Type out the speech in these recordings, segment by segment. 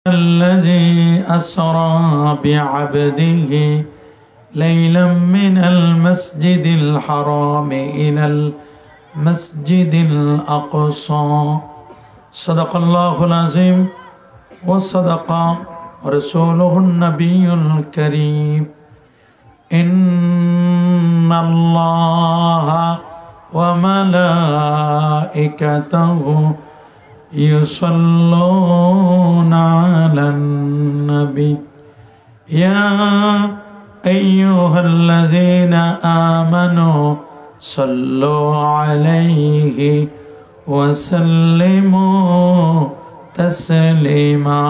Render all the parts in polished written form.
الذي أسرى بعبده ليلا من المسجد الحرام إلى المسجد الأقصى صدق الله العظيم وصدق رسوله النبي الكريم إن الله وملائكته يصلون على النبي يا أيها الذين آمنوا صلوا عليه وسلموا تسليما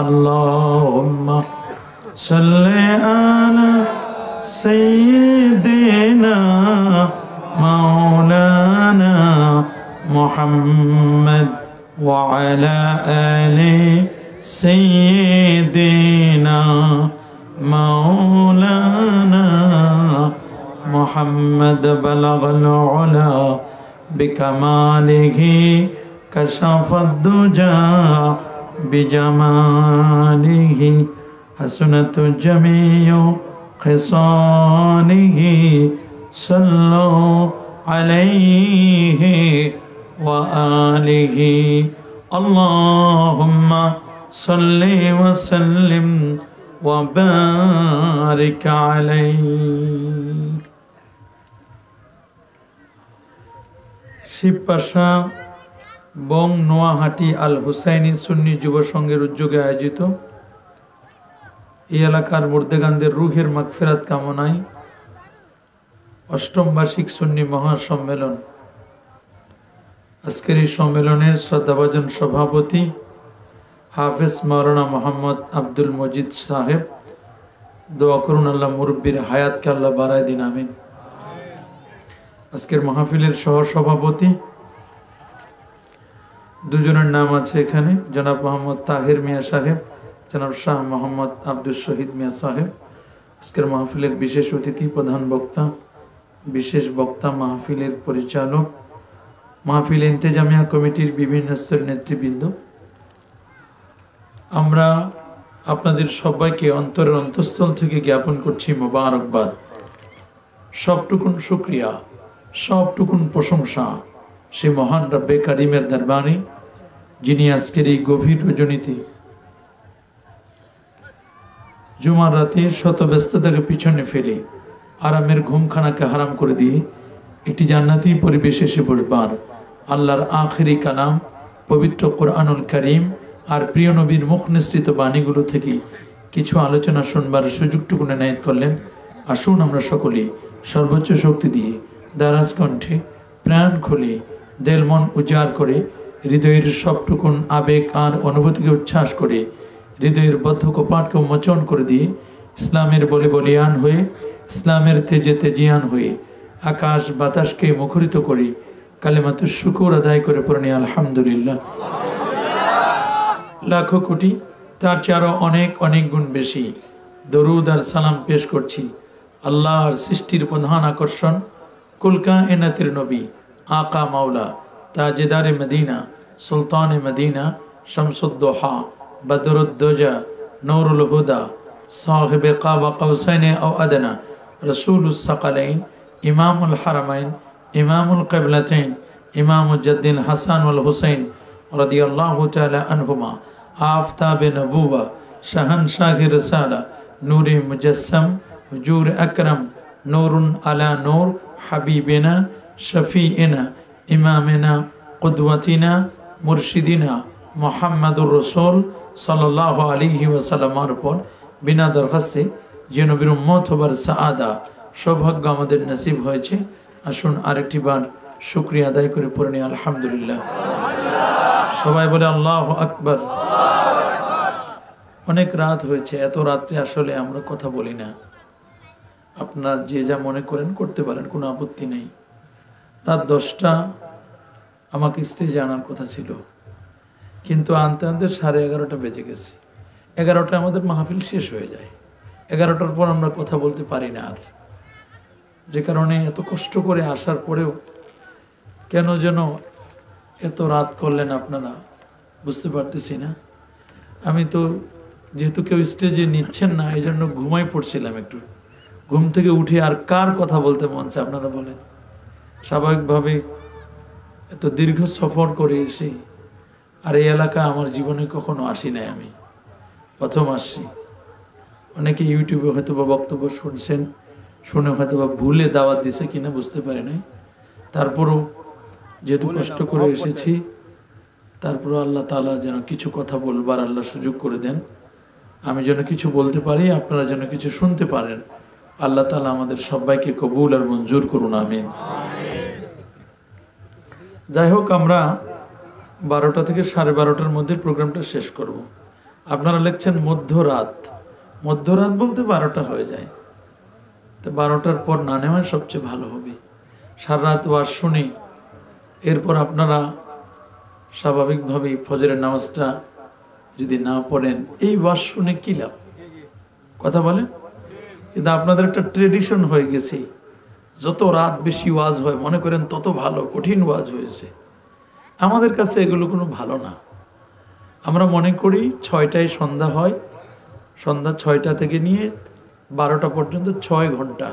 اللهم صل على سيدنا مولانا محمد وعلى آل سيدنا مولانا محمد بلغ العلا بكماله كشف الدجى بجماله حسنت جميع خصاله صلوا عليه وآله اللهم صل وسلم وبارك عليه শিবপাশা বং নোয়াহাটি আল হুসাইনি সুন্নি যুব সংঘের উদ্যোগে আয়োজিত এই এলাকার মুর্দেগানদের রুহের মাগফিরাত কামনায় অষ্টম বার্ষিক সুন্নি মহাসম্মেলন। আজকের এই সম্মেলনের শ্রদ্ধাভাজন সভাপতি হাফেজ মাওলানা মোহাম্মদ আব্দুল মজিদ সাহেব, দোয়া করুন আল্লাহ মুরব্বীর হায়াতকে আল্লাহ বাড়ায় দিন, আমিন। আজকের মাহফিলের সহ সভাপতি দুজনের নাম আছে এখানে, জনাব মোহাম্মদ তাহির মিয়া সাহেব, জনাব শাহ মোহাম্মদ আব্দুল শহীদ মিয়া সাহেব। আজকের মাহফিলের বিশেষ অতিথি, প্রধান বক্তা, বিশেষ বক্তা, মাহফিলের পরিচালক, মাহফিল ইন্তেজামিয়া কমিটির বিভিন্ন স্তরের নেতৃবৃন্দ, আমরা আপনাদের সবাইকে অন্তরের অন্তঃস্থল থেকে জ্ঞাপন করছি মোবারকবাদ। সবটুকুন শুকরিয়া, সবটুকুন প্রশংসা সেই মহান রব্বে কারিমের দরবারে, যিনি আজকের এই গভীর রজনীতে জুমার রাতে শত ব্যস্ততাকে পিছনে ফেলে আরামের ঘুমখানাকে হারাম করে দিয়ে একটি জান্নাতি পরিবেশে এসে বসবার, আল্লাহর আখেরি কালাম পবিত্র কোরআনুল কারীম আর প্রিয় নবীর মুখ নিঃসৃত বাণীগুলো থেকে কিছু আলোচনা শুনবার সুযোগটুকু এনায়েত করলেন। আসুন আমরা সকলে সর্বোচ্চ শক্তি দিয়ে দারাজ কণ্ঠে প্রাণ খুলে দেল মন উজাড় করে হৃদয়ের সবটুকুন আবেগ আর অনুভূতিকে উচ্ছ্বাস করে হৃদয়ের বদ্ধ কপাটকে উন্মোচন করে দিয়ে ইসলামের বলে বলিয়ান হয়ে, ইসলামের তেজে তেজিয়ান হয়ে আকাশ বাতাসকে মুখরিত করে কালেমাতুশ শুকর আদায় করে পড়ি আলহামদুলিল্লাহ। লাখো কোটি, তার চেয়ে আরো অনেক অনেক গুণ বেশি দরুদ আর সালাম পেশ করছি আল্লাহর সৃষ্টির প্রধান আকর্ষণ, কুল কায়নাতের নবী, আকা মাওলা, তাজেদারে মদিনা, সুলতানে মদিনা, শামসুদ্দোহা, বদরুদ্দোজা, নূরুল হুদা, সাহিবে কাবা কাউসাইনে আও আদনা, রসুলুস সাকালাইন, ইমামুল হারামাইন, ইমামুল কিবলাতাইন, ইমামুল জাদ্দিন হাসান ওয়াল হুসাইন রাদিয়াল্লাহু তাআলা আনহুমা, আফতাবে নবুওয়া, শাহনশাহ রিসালা, নূরে মুজাসসাম, হুজুর আকরাম, নূরুন আলা নূর, হাবিবিনা শফিইনা, ইমামিনা, কুদওয়াতিনা, মুর্শিদিনা মুহাম্মাদুর রাসূল সাল্লাল্লাহু আলাইহি ওয়াসাল্লামের উপর বিনা দরখাস্তে যে নবীর উম্মত হবার সাআদা সৌভাগ্য আমাদের নসিব হয়েছে। আসুন আরেকটি বার শুকরিয়া আদায় করে পড়ি আলহামদুলিল্লাহ। সবাই বলে আল্লাহু আকবার। অনেক রাত হয়েছে, এত রাত্রে আসলে আমরা কথা বলি না, আপনারা যে যা মনে করেন করতে পারেন, কোনো আপত্তি নেই। রাত 10টা আমাকে স্টেজে আনার কথা ছিল, কিন্তু আনতে আনতে 11:30 বেজে গেছে। 11টায় আমাদের মাহফিল শেষ হয়ে যায়, 11টার পর আমরা কথা বলতে পারি না আর। যে কারণে এত কষ্ট করে আসার পরেও কেন যেন এত রাত করলেন আপনারা বুঝতে পারতেছি না। আমি তো যেহেতু কেউ স্টেজে নিচ্ছেন না, এই জন্য ঘুমাই পড়ছিলাম একটু। ঘুম থেকে উঠে আর কার কথা বলতে মন চায় আপনারা বলেন? স্বাভাবিকভাবে এত দীর্ঘ সফর করে এসে, আর এই এলাকা আমার জীবনে কখনো আসি নাই, আমি প্রথম আসছি। অনেকে ইউটিউবে হয়তো বা বক্তব্য শুনছেন, শুনে হয়তো বা ভুলে দাওয়াত দিছে কিনা বুঝতে পারি নাই। তারপরও যেহেতু কষ্ট করে এসেছি, তারপরও আল্লাহ তাআলা যেন কিছু কথা বলবার আল্লাহ সুযোগ করে দেন, আমি যেন কিছু বলতে পারি, আপনারা যেন কিছু শুনতে পারেন। আল্লাহ তাআলা আমাদের সবাইকে কবুল আর মঞ্জুর করুন, আমিন। যাই হোক, আমরা 12টা থেকে 12:30টার মধ্যে প্রোগ্রামটা শেষ করব। আপনারা লিখছেন মধ্যরাত। মধ্যরাত বলতে 12টা হয়ে যায়, তো 12টার পর না নেওয়া সবচেয়ে ভালো হবে। সারা রাত ওয়াজ শুনে এরপর আপনারা স্বাভাবিকভাবেই ফজরের নামাজটা যদি না পড়েন, এই ওয়াজ শুনে কি লাভ? কথা বলেন। কিন্তু আপনাদের একটা ট্রেডিশন হয়ে গেছে, যত রাত বেশি ওয়াজ হয় মনে করেন তত ভালো, কঠিন ওয়াজ হয়েছে। আমাদের কাছে এগুলো কোনো ভালো না। আমরা মনে করি 6টায় সন্ধ্যা হয়, সন্ধ্যা 6টা থেকে নিয়ে 12টা পর্যন্ত 6 ঘন্টা।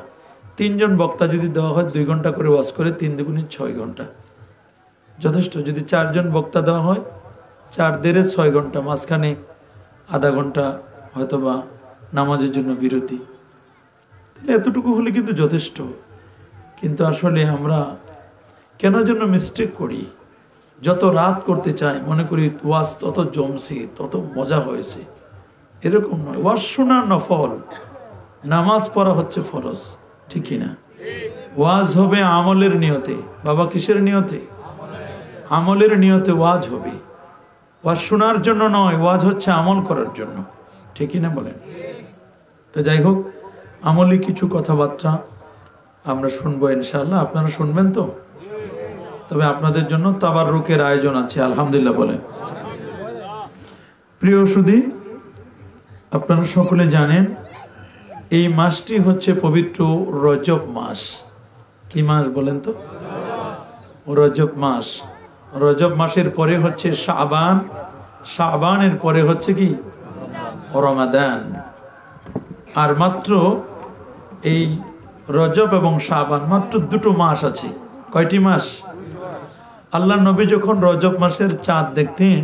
3 জন বক্তা যদি দেওয়া হয় 2 ঘন্টা করে ওয়াজ করে, 3 দুগুণে 6 ঘন্টা যথেষ্ট। যদি 4 জন বক্তা দেওয়া হয়, 4 দেড়ে 6 ঘন্টা, মাঝখানে আধা ঘন্টা হয়তোবা নামাজের জন্য বিরতি, এতটুকু হলে কিন্তু যথেষ্ট। কিন্তু আসলে আমরা কেন যেন মিস্টেক করি, যত রাত করতে চাই মনে করি ওয়াজ তত জমছে, তত মজা হয়েছে। এরকম নয়। ওয়াজ শোনা নফল, নামাজ পড়া হচ্ছে ফরজ, ঠিক কিনা? ওয়াজ হবে আমলের নিয়তে। বাবা, কিসের নিয়তে? আমলের নিয়তে ওয়াজ হবে। ওয়াজ শোনার জন্য নয়, ওয়াজ হচ্ছে আমল করার জন্য, ঠিক কিনা বলেন? তো যাই হোক, আমলি কিছু কথাবার্তা আমরা শুনবো ইনশাআল্লাহ। আপনারা শুনবেন তো? তবে আপনাদের জন্য তাবাররুকের আয়োজন আছে, আলহামদুলিল্লাহ বলেন। প্রিয় সুধী, আপনারা সকলে জানেন এই মাসটি হচ্ছে পবিত্র রজব মাস। কি মাস বলেন তো? রজব মাস। রজব মাসের পরে হচ্ছে শাবান, শাবানের পরে হচ্ছে কি? রমাদান। আর মাত্র এই রজব এবং শাবান মাত্র 2টো মাস আছে। কয়টি মাস? আল্লাহ নবী যখন রজব মাসের চাঁদ দেখতেন,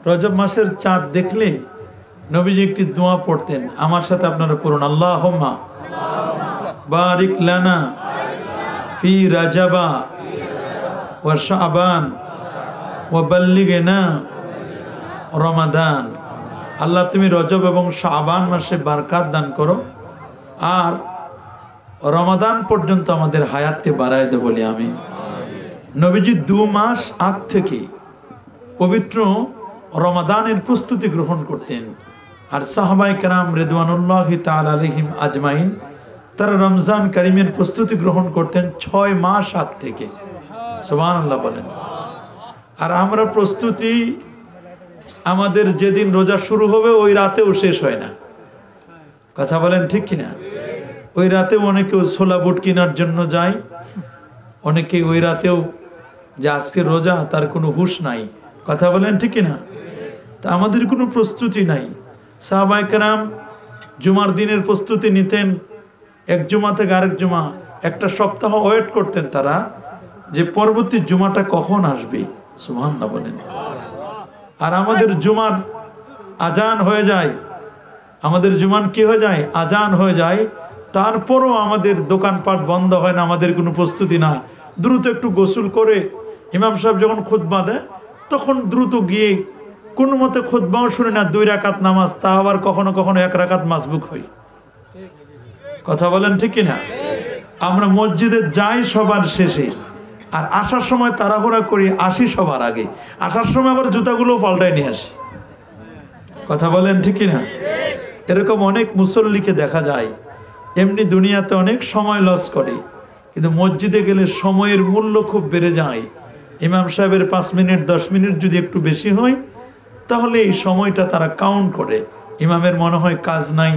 রজব মাসের চাঁদ দেখলে নবীজি একটি দোয়া পড়তেন, আমার সাথে আপনারা পড়ুন, আল্লাহুম্মা বারিক লানা ফি রাজাবা ওয়া শাবান ওয়া বাল্লিগনা রমাদান। আল্লাহ তুমি রজব এবং শাবান মাসে বারকাত দান করো, আর রমাদান পর্যন্ত আমাদের হায়াতকে বাড়ায় দে বলি আমি। নবীজি 2 মাস আগ থেকে পবিত্র রমাদানের প্রস্তুতি গ্রহণ করতেন। আর সাহাবায়ে কেরাম রিদওয়ানুল্লাহি তাআলা আলাইহিম আজমাইন তারা রমজান কারীমের প্রস্তুতি গ্রহণ করতেন 6 মাস আগ থেকে। সুবহানাল্লাহ বলেন। আর আমরা প্রস্তুতি আমাদের যেদিন রোজা শুরু হবে ওই রাতেও শেষ হয় না। কথা বলেন ঠিক কিনা? ওই রাতেও অনেকে ছোলা বুট কেনার জন্য যায়, অনেকে ওই রাতেও যে আজকে রোজা তার কোনো হুঁশ নাই। কথা বলেন ঠিক কিনা? তা আমাদের কোনো প্রস্তুতি নাই। সাহাবায়ে কেরাম জুমার দিনের প্রস্তুতি নিতেন, এক জুমা থেকে আরেক জুমা, একটা সপ্তাহ ওয়েট করতেন তারা যে পরবর্তী জুমাটা কখন আসবে। সুবহানাল্লাহ বলেন। আর আমাদের জুমার আজান হয়ে যায়, আমাদের জুমান কি হয়ে যায়? আজান হয়ে যায়, তারপরও আমাদের দোকানপাট বন্ধ হয় না, আমাদের কোনো প্রস্তুতি না। দ্রুত একটু গোসল করে ইমাম সাহেব যখন খুতবা দেয় তখন দ্রুত গিয়ে কোনো মতে খুতবাও শুনে না, 2 রাকাত নামাজ, তা আবার কখনো কখনো 1 রাকাত মাসবুক হই। কথা বলেন ঠিক কিনা? আমরা মসজিদে যাই সবার শেষে, আর আসার সময় তাড়াহুড়া করি, আসি সবার আগে। আসার সময় আবার জুতাগুলো পাল্টায় নিয়ে আসি। কথা বলেন ঠিক কিনা? এরকম অনেক মুসল্লিকে দেখা যায় এমনি দুনিয়াতে অনেক সময় লস করে, কিন্তু মসজিদে গেলে সময়ের মূল্য খুব বেড়ে যায়। ইমাম সাহেবের 5 মিনিট 10 মিনিট যদি একটু বেশি হয় তাহলে এই সময়টা তারা কাউন্ট করে। ইমামের মনে হয় কাজ নাই,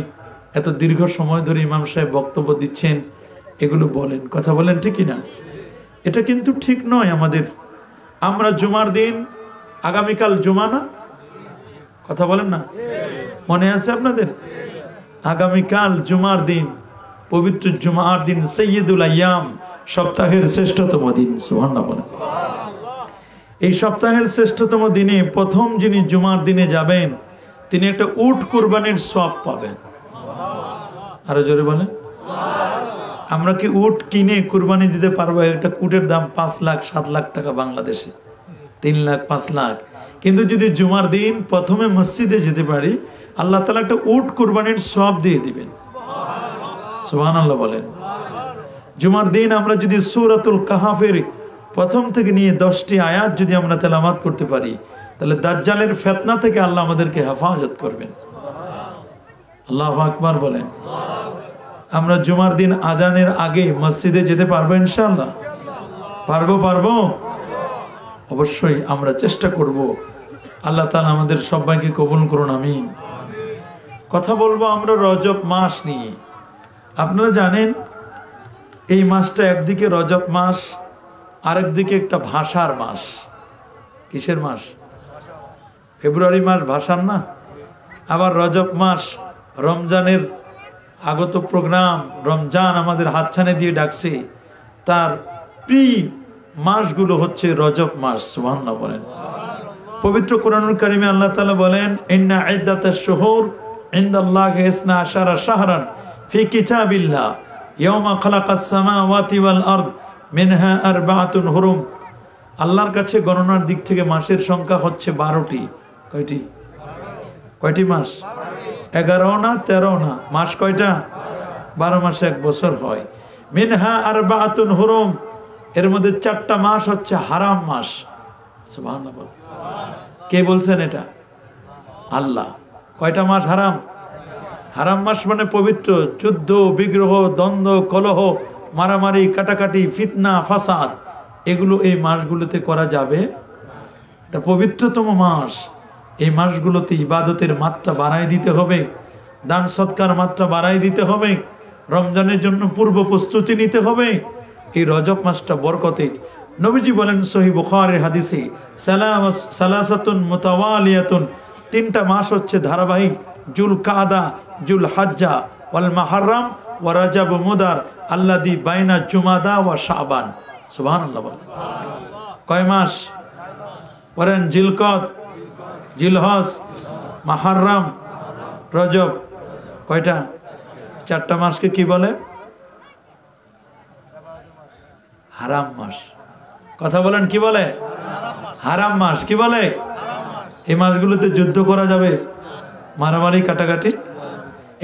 এত দীর্ঘ সময় ধরে ইমাম সাহেব বক্তব্য দিচ্ছেন, এগুলো বলেন। কথা বলেন ঠিক কিনা? এটা কিন্তু ঠিক নয় আমাদের। আমরা জুমার দিন, আগামীকাল জুমা না? কথা বলেন না? মনে আছে আপনাদের? আগামীকাল জুমার দিন, পবিত্র জুমার দিন, সৈয়দুল আইয়াম, সপ্তাহের শ্রেষ্ঠতম দিন। সুবহানাল্লাহ বলেন। এই সপ্তাহের শ্রেষ্ঠতম দিনে প্রথম যিনি জুমার দিনে যাবেন তিনি একটা উট কুরবানির সওয়াব পাবেন। আরো জোরে বলেন। আমরা কি উট কিনে কুরবানি দিতে পারবো? একটা উটের দাম 5 লাখ 7 লাখ টাকা বাংলাদেশে, 3 লাখ 5 লাখ। কিন্তু যদি জুমার দিন প্রথমে মসজিদে যেতে পারি, আল্লাহ তাআলা একটা উট কুরবানির সওয়াব দিয়ে দিবেন। সুবহানাল্লাহ বলেন। জুমার দিন আমরা যদি সূরাতুল কাহফের প্রথম থেকে নিয়ে 10টি আয়াত যদি আমরা তেলাওয়াত করতে পারি, তাহলে দাজ্জালের ফিতনা থেকে আল্লাহ আমাদেরকে হেফাজত করবেন। আল্লাহু আকবার বলেন। আমরা জুমার দিন আজানের আগে মসজিদে যেতে পারবো ইনশাআল্লাহ? পারবো? অবশ্যই আমরা চেষ্টা করব। আল্লাহ তাআলা আমাদের সবাইকে কবুল করুন, আমিন। কথা বলবো আমরা রজব মাস নিয়ে। আপনারা জানেন এই মাসটা একদিকে রজব মাস, আরেকদিকে একটা ভাষার মাস। কিসের মাস? ফেব্রুয়ারি মাস ভাষার না? আবার রজব মাস রমজানের আগত প্রোগ্রাম, রমজান আমাদের হাতছানি দিয়ে ডাকছে, তার প্রি মাসগুলো হচ্ছে রজব মাস। সুবহানাল্লাহ বলেন। পবিত্র কোরআনুল কারীমে আল্লাহ তাআলা বলেন, ইন্না ইদ্দাতাশ শুহুর ইনদাল্লাহি 12 শাহরান ফি কিতাবিল্লাহ ইয়াওমা খালাকাস সামাওয়াতি ওয়াল আরদ মিনহা আরবাআতুন হুরুম। আল্লাহর কাছে গণনার দিক থেকে মাসের সংখ্যা হচ্ছে 12টি। কয়টি মাস? 11 না 13 না? মাস কয়টা? 12 মাসে 1 বছর হয়। মিনহা আরবাআতুন হুরুম, এর মধ্যে 4টা মাস হচ্ছে হারাম মাস। সুবহানাল্লাহ। কে বলছেন এটা? আল্লাহ। কয়টা মাস হারাম? হারাম মাস মানে পবিত্র। যুদ্ধ, বিগ্রহ, দ্বন্দ্ব, কলহ, মারামারি, কাটাকাটি, ফিতনা, ফাসাদ, এগুলো এই মাসগুলোতে করা যাবে। এটা পবিত্রতম মাস। এই মাসগুলোতে ইবাদতের মাত্রা বাড়াই দিতে হবে, দান সৎকার মাত্রা বাড়াই দিতে হবে, রমজানের জন্য পূর্ব প্রস্তুতি নিতে হবে। এই রজব মাসটা বরকতে। নবীজি বলেন সহিহ বুখারীর হাদিসে, সালাসাতুন মুতাওয়ালিয়াতুন, 3টা মাস হচ্ছে ধারাবাহিক, জুল কাদা, জুল হজ্জা, ওয়াল মুহররম, ওয়া রজব মুদার, আল্লাযী বাইনা জুমাদা ওয়া শাবান। সুবহানাল্লাহ। কয় মাস? বলেন। জিলকদ, জিলহজ, মুহররম, রজব। কয়টা? 4টা মাসকে কি বলে? হারাম মাস। কথা বলেন, কি বলে? হারাম মাস। কি বলে? এই মাসগুলোতে যুদ্ধ করা যাবে, মারামারি, কাটাকাটি,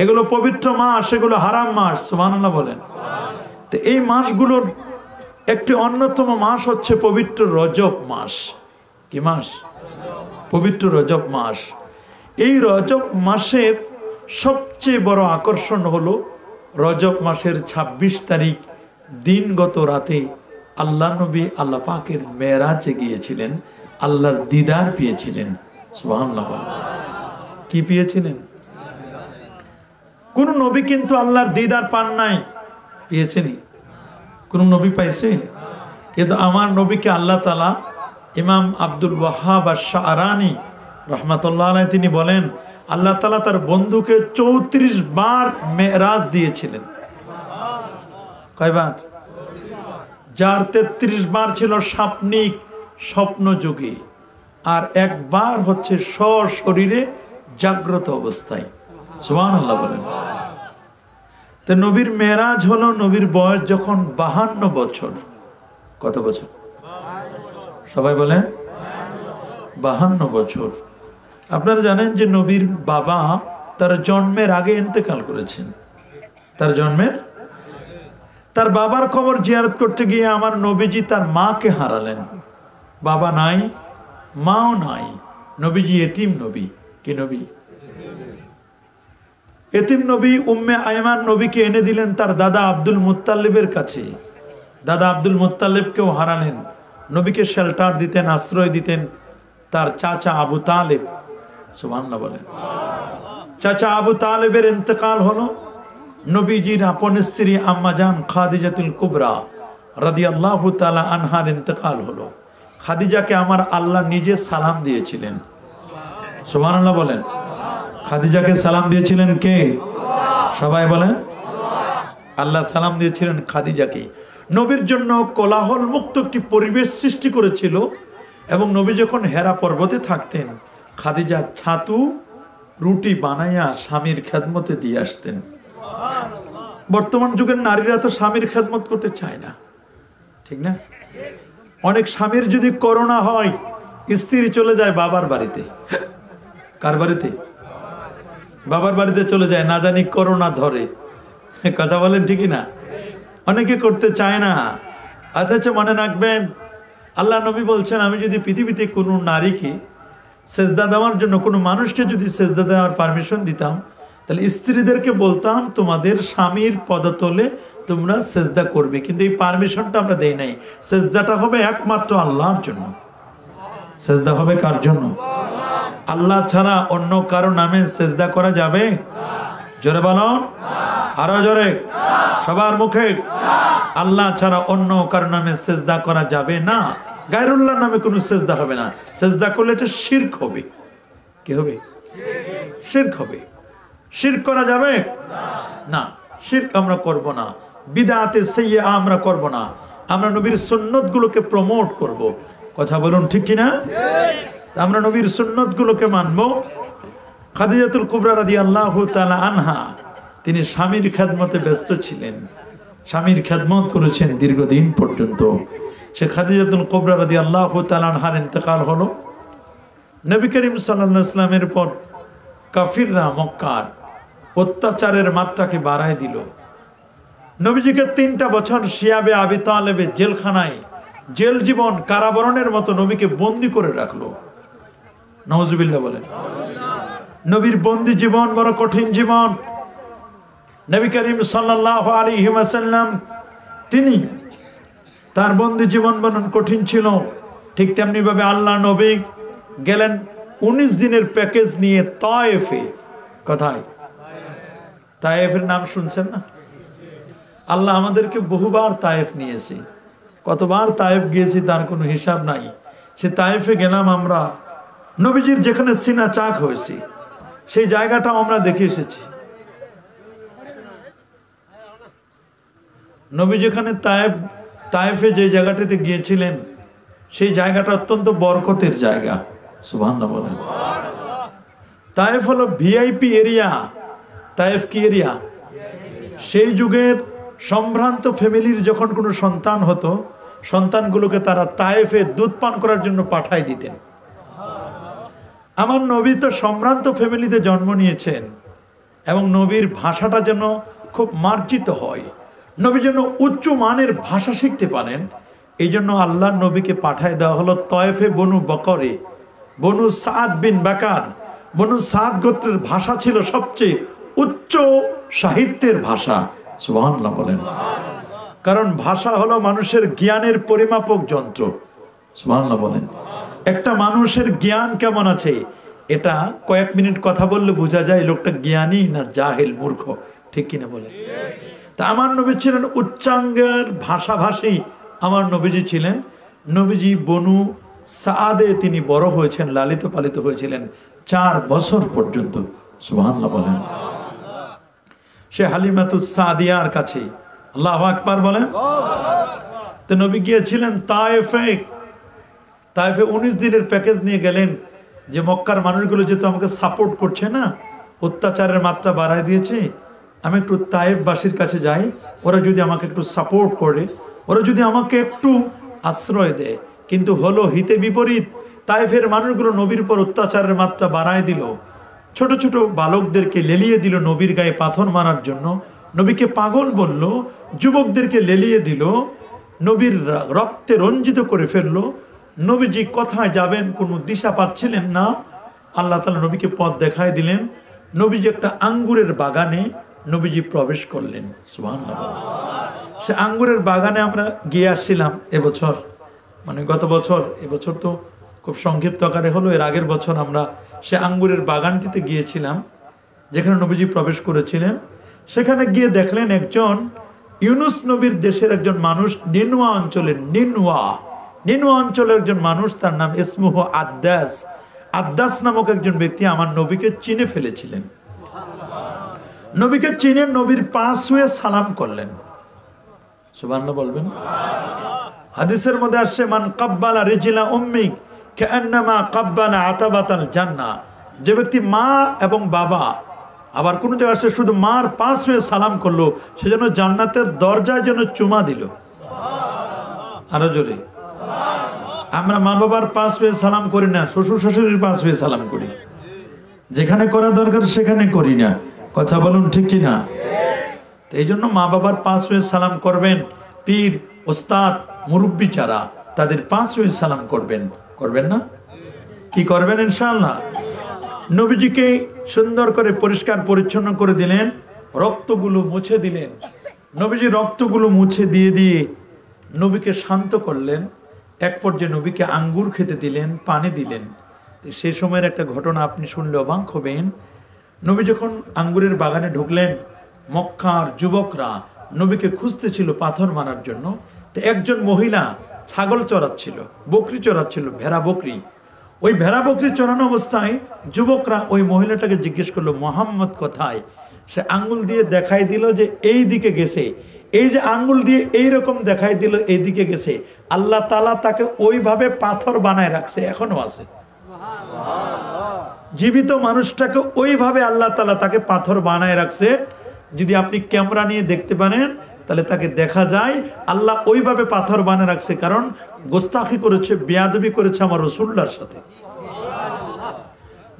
এগুলো পবিত্র মাস, এগুলো হারাম মাস। সুবহানাল্লাহ বলেন। তো এই মাসগুলোর একটি অন্যতম মাস হচ্ছে পবিত্র রজব মাস। কি মাস? পবিত্র রজব মাস। এই রজব মাসের সবচেয়ে বড় আকর্ষণ হলো রজব মাসের 26 তারিখ দিনগত রাতে আল্লাহ নবী আল্লাহ পাকের মেরাজে গিয়েছিলেন, আল্লাহর দিদার পেয়েছিলেন। সুবহানাল্লাহ। কি পেয়েছিলেন? কোন নবী কিন্তু আল্লাহর দিদার পান নাই। পেয়েছেনি? কোন নবী পাইছে? কিন্তু আমার নবীকে আল্লাহ তাআলা, ইমাম আব্দুল ওয়াহাব আশ-শাআরানী রাহমাতুল্লাহ আলাইহি তিনি বলেন, আল্লাহ তাআলা তার বন্ধুকে 34 বার মেরাজ দিয়েছিলেন। কয়বার? যার 33 বার ছিল স্বপ্নিক, স্বপ্নযোগী, আর 1 বার হচ্ছে সশরীরে জাগ্রত অবস্থায়। সুবহানাল্লাহ বলেন। তো নবীর মেরাজ হলো নবীর বয়স যখন 52 বছর। কত বছর? সবাই বলেন 52 বছর। আপনারা জানেন যে নবীর বাবা তার জন্মের আগে ইন্তেকাল করেছেন। তার বাবার খবর জিয়ারত করতে গিয়ে আমার নবীজি তার মাকে হারালেন। বাবা নাই, মাও নাই, নবীজি এতিম নবী। কি নবী? এতিম নবী। উম্মে আয়মান নবীকে এনে দিলেন তার দাদা আব্দুল মুত্তালিবের কাছে। দাদা আব্দুল মুত্তালিবকেও হারালেন। নবীকে শেল্টার দিতেন, আশ্রয় দিতেন তার চাচা আবু তালেব। সুবহানাল্লাহ বলেন। চাচা আবু তালেবের ইন্তেকাল হলো। নবীজির আপন স্ত্রী আম্মাজান খাদিজাতুল কুবরা রাদিয়াল্লাহু তাআলা আনহার ইন্তেকাল হলো। খাদিজাকে আমার আল্লাহ নিজে সালাম দিয়েছিলেন। সুবহানাল্লাহ বলেন। খাদিজাকে সালাম দিয়েছিলেন কে? সবাই বলেন। আল্লাহ সালাম দিয়েছিলেন খাদিজাকে। নবীর জন্য কোলাহল মুক্ত একটি পরিবেশ সৃষ্টি করেছিল। এবং নবী যখন হেরা পর্বতে থাকতেন, খাদিজা ছাতু রুটি বানাইয়া স্বামীর খেদমতে দিয়ে আসতেন। বর্তমান যুগের নারীরা তো স্বামীর খেদমত করতে চায় না, ঠিক না? অনেক স্বামীর যদি করোনা হয়, স্ত্রী চলে যায় বাবার বাড়িতে। কার বাড়িতে? বাবার বাড়িতে চলে যায়, না জানি করোনা ধরে। কথা বলেন ঠিকই না? অনেকে করতে চায় না। অথচ মনে রাখবেন, আল্লাহ নবী বলছেন, আমি যদি পৃথিবীতে কোনো নারীকে সেজদা দেওয়ার জন্য, কোনো মানুষকে যদি সেজদা দেওয়ার পারমিশন দিতাম, তাহলে স্ত্রীদেরকে বলতাম তোমাদের স্বামীর পদতলে তোমরা সেজদা করবে। কিন্তু এই পারমিশনটা আমরা দেই নাই। সেজদাটা হবে একমাত্র আল্লাহর জন্য। সেজদা হবে কার জন্য? আল্লাহ ছাড়া অন্য কারো নামে সেজদা করা যাবে? জোরে বলো, আরো জোরে, সবার মুখে। আল্লাহ ছাড়া অন্য কারো নামে সেজদা করা যাবে না। গায়রুল্লাহর নামে কোনো সেজদা হবে না। সেজদা করলে এটা শিরক হবে। কি হবে? শিরক হবে। শিরক করা যাবে না। শিরক আমরা করব না। বিদআতে সাইয়্যা আমরা করব না। আমরা নবীর সুন্নতগুলোকে প্রমোট করব। কথা বলুন ঠিক কি না? আমরা নবীর সুন্নতগুলোকে মানব। খাদিজাতুল কুবরা রাদিয়াল্লাহু তাআলা আনহা, তিনি স্বামীর খেদমতে ব্যস্ত ছিলেন। স্বামীর খেদমত করেছেন দীর্ঘদিন পর্যন্ত। সে খাদিজাতুল কুবরা রাদিয়াল্লাহু তাআলা আনহার ইন্তেকাল হলো। নবী করিম সাল্লাল্লাহু আলাইহি ওয়াসাল্লামের পর কাফিররা মক্কার অত্যাচারের মাত্রাকে বাড়ায় দিল। নবীজিকে 3টা বছর শিয়াবে আবি তালেবে জেলখানায়, জেল জীবন, কারাবরণের মতো নবীকে বন্দী করে রাখলো। নাউজুবিল্লাহ বলেন। নবীর বন্দী জীবন বড় কঠিন জীবন। নবী করিম সাল্লাল্লাহু আলাইহি ওয়াসাল্লাম, তিনি তার বন্দী জীবন বরণ কঠিন ছিল। ঠিক তেমনি ভাবে আল্লাহ নবী গেলেন 19 দিনের প্যাকেজ নিয়ে তায়েফে। কোথায়? তায়েফের নাম শুনছেন না? আল্লাহ আমাদেরকে বহুবার তায়েফ নিয়েছে। কতবার তায়েফ গিয়েছি তার কোনো হিসাব নাই। সে তায়েফে গেলাম আমরা। নবীজির যেখানে সিনা চাক হয়েছে সেই জায়গাটা আমরা দেখে এসেছি। নবী যেখানে তায়েফে যে জায়গাটিতে গিয়েছিলেন সেই জায়গাটা অত্যন্ত বরকতের জায়গা। সুবহানাল্লাহ বলেন। তায়েফ হলো ভিআইপি এরিয়া। তায়েফ কি এরিয়া? সেই যুগের সম্ভ্রান্ত ফ্যামিলির যখন কোনো সন্তান হতো, সন্তানগুলোকে তারা তায়েফে দুধ পান করার জন্য পাঠায় দিতেন। আমার নবী তো সম্ভ্রান্ত ফ্যামিলিতে জন্ম নিয়েছেন এবং নবীর ভাষাটা যেন খুব মার্জিত হয়, নবী যেন উচ্চ মানের ভাষা শিখতে পারেন, এই জন্য আল্লাহ নবীকে পাঠায় দেওয়া হলো তায়েফে বনু বকরে। বনু সাদ বিন বাকার, বনু সাদ গোত্রের ভাষা ছিল সবচেয়ে উচ্চ সাহিত্যের ভাষা। সুবহানাল্লাহ বলেন। কারণ ভাষা হলো মানুষের জ্ঞানের পরিমাপক যন্ত্র। সুবহানাল্লাহ বলেন। একটা মানুষের জ্ঞান কেমন আছে এটা কয়েক মিনিট কথা বললে বোঝা যায় লোকটা জ্ঞানী না জাহেল, মূর্খ। ঠিক কিনা বলে? তা আমার নবী ছিলেন উচ্চাঙ্গের ভাষাভাষী। আমার নবীজি ছিলেন। নবীজি বনু সাদে তিনি বড় হয়েছেন, লালিত পালিত হয়েছিলেন 4 বছর পর্যন্ত। সুবহানাল্লাহ বলেন। সে হালিমাতুস সাদিয়ার কাছে। আল্লাহু আকবার বলেন। তো নবী গিয়েছিলেন তায়েফে। তায়েফে 19 দিনের প্যাকেজ নিয়ে গেলেন যে মক্কার মানুষগুলো যেহেতু আমাকে সাপোর্ট করছে না, অত্যাচারের মাত্রা বাড়ায় দিয়েছে, আমি একটু তায়েফবাসীর কাছে যাই, ওরা যদি আমাকে একটু সাপোর্ট করে, ওরা যদি আমাকে একটু আশ্রয় দেয়। কিন্তু হলো হিতে বিপরীত। তায়েফের মানুষগুলো নবীর উপর অত্যাচারের মাত্রা বাড়ায় দিল। ছোট ছোট বালকদেরকে লেলিয়ে দিল নবীর গায়ে পাথর মারার জন্য। নবীকে পাগল বলল, যুবকদেরকে লেলিয়ে দিল, নবীর রক্তে রঞ্জিত করে ফেললো। নবীজি কোথায় যাবেন কোনো দিশা পাচ্ছিলেন না। আল্লাহ তাআলা নবীকে পথ দেখায় দিলেন। নবীজি একটা আঙ্গুরের বাগানে নবীজি প্রবেশ করলেন। সুবহানাল্লাহ। সে আঙ্গুরের বাগানে আমরা গিয়ে আসছিলাম এবছর, মানে গত বছর। এবছর তো খুব সংক্ষিপ্ত আকারে হলো। এর আগের বছর আমরা সে আঙ্গুরের বাগানটিতে গিয়েছিলাম যেখানে নবীজি প্রবেশ করেছিলেন। সেখানে গিয়ে দেখলেন একজন ইউনুস নবীর দেশের একজন মানুষ, নিনওয়া অঞ্চলের নিনওয়া অঞ্চলের একজন মানুষ, তার নাম ইসমুহু আদ্দাস। আদ্দাস নামক একজন ব্যক্তি আমার নবীকে চিনে ফেলেছিলেন। নবীকে চিনে নবীর পা ছুঁয়ে সালাম করলেন। সুবহানাল্লাহ বলবেন। হাদিসের মধ্যে আসছে, মান কাব্বালা রিজলা উম্মি কান্নামা কাব্বালা আতাবাতাল জান্নাহ। যে ব্যক্তি মা এবং বাবা, আবার কোন জায়গায় আসছে শুধু মার পা ছুঁয়ে সালাম করলো, সেজন্য জান্নাতের দরজায় যেন চুমা দিল। আরো জোরে। আমরা মা বাবার পা ছুঁয়ে সালাম করি না, শ্বশুর শাশুড়ির পা ছুঁয়ে সালাম করি। যেখানে করা দরকার সেখানে করি না। কথা বলুন ঠিক কি না? এই জন্য মা বাবার পা ছুঁয়ে সালাম করবেন। পীর, ওস্তাদ, মুরব্বী যারা, তাদের পা ছুঁয়ে সালাম করবেন। করবেন না? কি করবেন? ইনশাআল্লাহ। নবীজিকে সুন্দর করে পরিষ্কার পরিচ্ছন্ন করে দিলেন, রক্তগুলো মুছে দিলেন। নবীজি রক্তগুলো মুছে দিয়ে দিয়ে নবীকে শান্ত করলেন। এক পর্যায়ে নবীকে আঙ্গুর খেতে দিলেন, পানি দিলেন। সেই সময়ের একটা ঘটনা আপনি শুনলে অবাক হবেন। নবী যখন আঙ্গুরের বাগানে ঢুকলেন, মক্কার যুবকরা নবীকে খুঁজতেছিল পাথর মারার জন্য। তো একজন মহিলা ছাগল চড়াচ্ছিল, বকরি চড়াচ্ছিল, ভেড়া বকরি। ওই ভেড়া বকরি চড়ানো অবস্থায় যুবকরা ওই মহিলাটাকে জিজ্ঞেস করলো, মোহাম্মদ কোথায়? সে আঙ্গুল দিয়ে দেখাই দিল যে এই দিকে গেছে। এই যে আঙ্গুল দিয়ে এইরকম দেখাই দিল এই দিকে গেছে, আল্লাহ তাআলা তাকে ওইভাবে পাথর বানায় রাখছে, এখনো আছে। জীবিত মানুষটাকে ওইভাবে আল্লাহ তাআলা তাকে পাথর বানায় রাখছে। যদি আপনি ক্যামেরা নিয়ে দেখতে পারেন তাহলে তাকে দেখা যায় আল্লাহ ওইভাবে পাথর বানায় রাখছে, কারণ গোস্তাখি করেছে, বেয়াদবি করেছে আমার রাসূলুল্লাহর সাথে।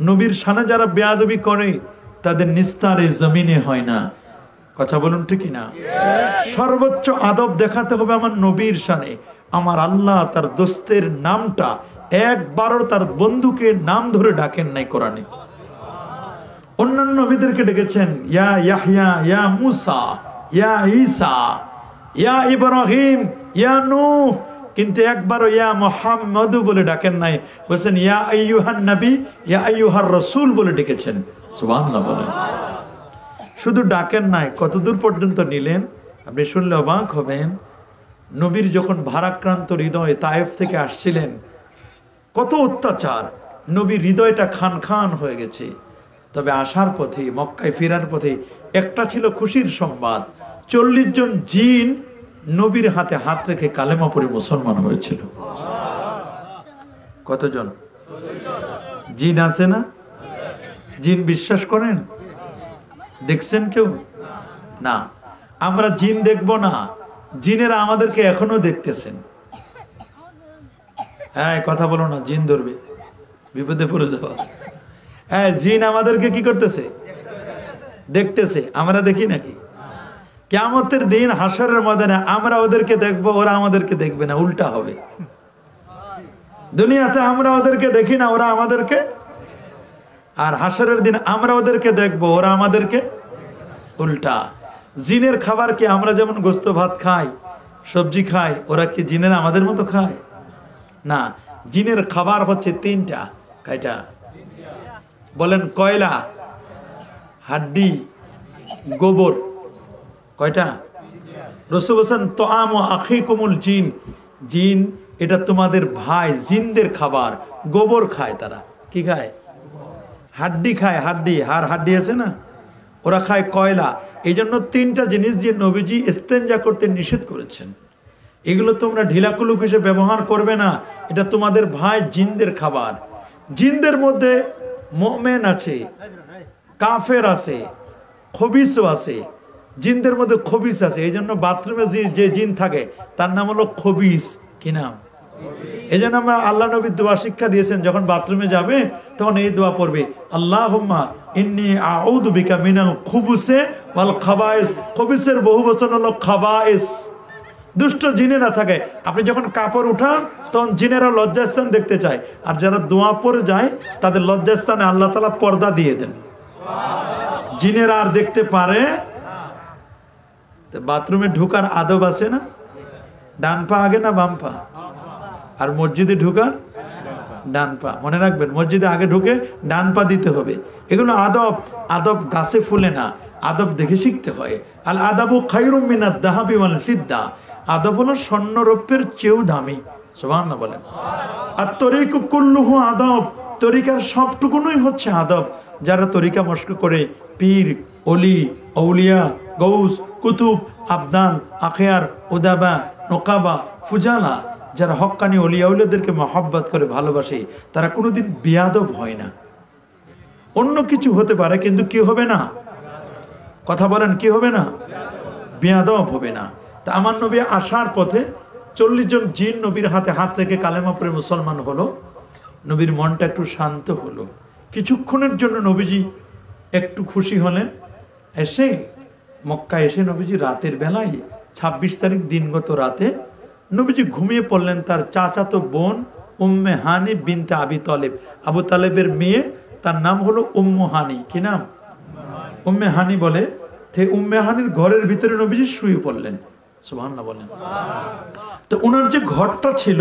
নবীর শানে যারা বেয়াদবি করে তাদের নিস্তার এই জমিনে হয় না। কথা বলুন ঠিক না? সর্বোচ্চ আদব দেখাতে হবে আমার নবীর শানে। আমার আল্লাহ তার দোস্তের নামটা একবারও তার বন্ধুকে নাম ধরে ডাকেন নাই কোরআনে। অন্যান্য নবীদেরকে ডেকেছেন ইয়া ইয়াহইয়া, ইয়া মুসা, ইয়া ঈসা, ইয়া ইব্রাহিম, ইয়া নূহ, কিন্তু একবারও ইয়া মুহাম্মদ বলে ডাকেন নাই। বলেছেন ইয়া আইয়ুহান নবী, ইয়া আইয়ুহার রাসূল বলে ডেকেছেন। সুবহানাল্লাহ বলেন। শুধু ডাকেন নাই, কতদূর পর্যন্ত নিলেন আপনি শুনলে অবাক হবেন। নবীর যখন ভারাক্রান্ত হৃদয় তায়েফ থেকে আসছিলেন, কত অত্যাচার, নবীর হৃদয়টা খান খান হয়ে গেছে। তবে আসার পথে, মক্কায় ফেরার পথে একটা ছিল খুশির সংবাদ। 40 জন জিন নবীর হাতে হাত রেখে কালেমা পড়ে মুসলমান হয়েছিল। কতজন জিন আছে না? জিন বিশ্বাস করেন? দেখছেন কেউ? না, আমরা জিন দেখব না, জিনেরা আমাদেরকে এখনো দেখতেছেন। হ্যাঁ, কথা বলো না, জিন ধরবে, বিপদে পড়ে যাওয়া। হ্যাঁ, জিন আমাদেরকে কি করতেছে? দেখতেছে। আমরা দেখি নাকি? কিয়ামতের দিন হাসরের ময়দানে আমরা ওদেরকে দেখবো, ওরা আমাদেরকে দেখবে না, উল্টা হবে। দুনিয়াতে আমরা ওদেরকে দেখি না, ওরা আমাদেরকে, আর হাসরের দিন আমরা ওদেরকে দেখবো, ওরা আমাদেরকে, উল্টা। জিনের খাবার কি আমরা যেমন গোস্ত ভাত খাই, সবজি খাই, ওরা কি জিনের আমাদের মতো খায়? না, জিনের খাবার হচ্ছে 3টা। কয়টা বলেন? কয়লা, হাড্ডি, গোবর। কয়টা? রাসূল বলেন তুআমু আখিকুমুল জিন, জিন এটা তোমাদের ভাই, জিনদের খাবার। গোবর খায় তারা। কি খায়? হাড্ডি খায়, হাড্ডি, হাড্ডি আছে না, ওরা খায় কয়লা। এই জন্য 3টা জিনিস দিয়ে নবীজি ইস্তেঞ্জা করতে নিষেধ করেছেন। এগুলো তোমরা ঢিলাকুলুক হিসেবে ব্যবহার করবে না, এটা তোমাদের ভাই জিনদের খাবার। জিনদের মধ্যে মুমিন আছে, কাফের আছে, খবিসও আছে। জিনদের মধ্যে খবিস আছে, এই জন্য বাথরুমে যে জিন থাকে তার নাম হলো খবিস। কি নাম? এই জন্য আমরা আল্লাহ নবীর দোয়া শিক্ষা দিয়েছেন, যখন বাথরুমে যাবে তখন এই দোয়া পড়বে, আল্লাহুম্মা ইন্নী আউযু বিকা মিনাল খুবুসি ওয়াল খাবায়েস। খবিসের বহুবচন হলো খাবায়েস। দুষ্ট জিনেরা থাকে। আপনি যখন কাপড় উঠান তখন জিনেরা লজ্জাস্থান দেখতে চায়, আর যারা দোয়া পড়ে যায় তাদের লজ্জাস্থানে আল্লাহ তাআলা পর্দা দিয়ে দেন, জিনেরা আর দেখতে পারে। বাথরুমে ঢোকার আদব আছে না? ডান পা আগে না বাম পা? আর মসজিদে ঢোকার ডান পা। মনে রাখবেন, মসজিদে আগে ঢুকে ডান পা দিতে হবে। এগুলো আদব। আদব গাছে ফুলে না, আদব দেখে শিখতে হয়। আল আদাবু খায়রুম মিনাদ যাহাবি ওয়াল ফিদ্দা। আদব হলো স্বর্ণ রৌপ্যের চেয়েও দামি। সুবহানাল্লাহ বলেন। আর তরিকু কুল্লুহু আদব। তরিকার সবটুকুনই হচ্ছে আদব। যারা তরিকা মস্ক করে পীর, অলি, আউলিয়া, গৌস, কুতুব, আবদাল, আখিয়ার, উদাবা, নোকাবা, ফুজালা, যারা হক্কানি অলিয়া উলিয়াদেরকে মহব্বত করে ভালোবাসে, তারা কোনোদিন বেয়াদব হয় না। অন্য কিছু হতে পারে, কিন্তু কি হবে না? কথা বলেন, কি হবে না? বেয়াদব হবে না। তা আমার নবী আসার পথে 40 জন জিন নবীর হাতে হাত রেখে কালেমা পড়ে মুসলমান হলো। নবীর মনটা একটু শান্ত হলো। কিছুক্ষণের জন্য নবীজি একটু খুশি হলেন। এসে মক্কা এসে নবীজি রাতের বেলায় 26 তারিখ দিনগত রাতে নবীজি ঘুমিয়ে পড়লেন। তার চাচাতো বোন উম্মে হানি বিনতে আবি তালেব, আবু তালেবের মেয়ে, তার নাম হলো উম্মু হানি। কি নাম? উম্মে হানি বলে। উম্মে হানির ঘরের ভিতরে নবীজি শুয়ে পড়লেন। সুবহানাল্লাহ বলেন। তো ওনার যে ঘরটা ছিল,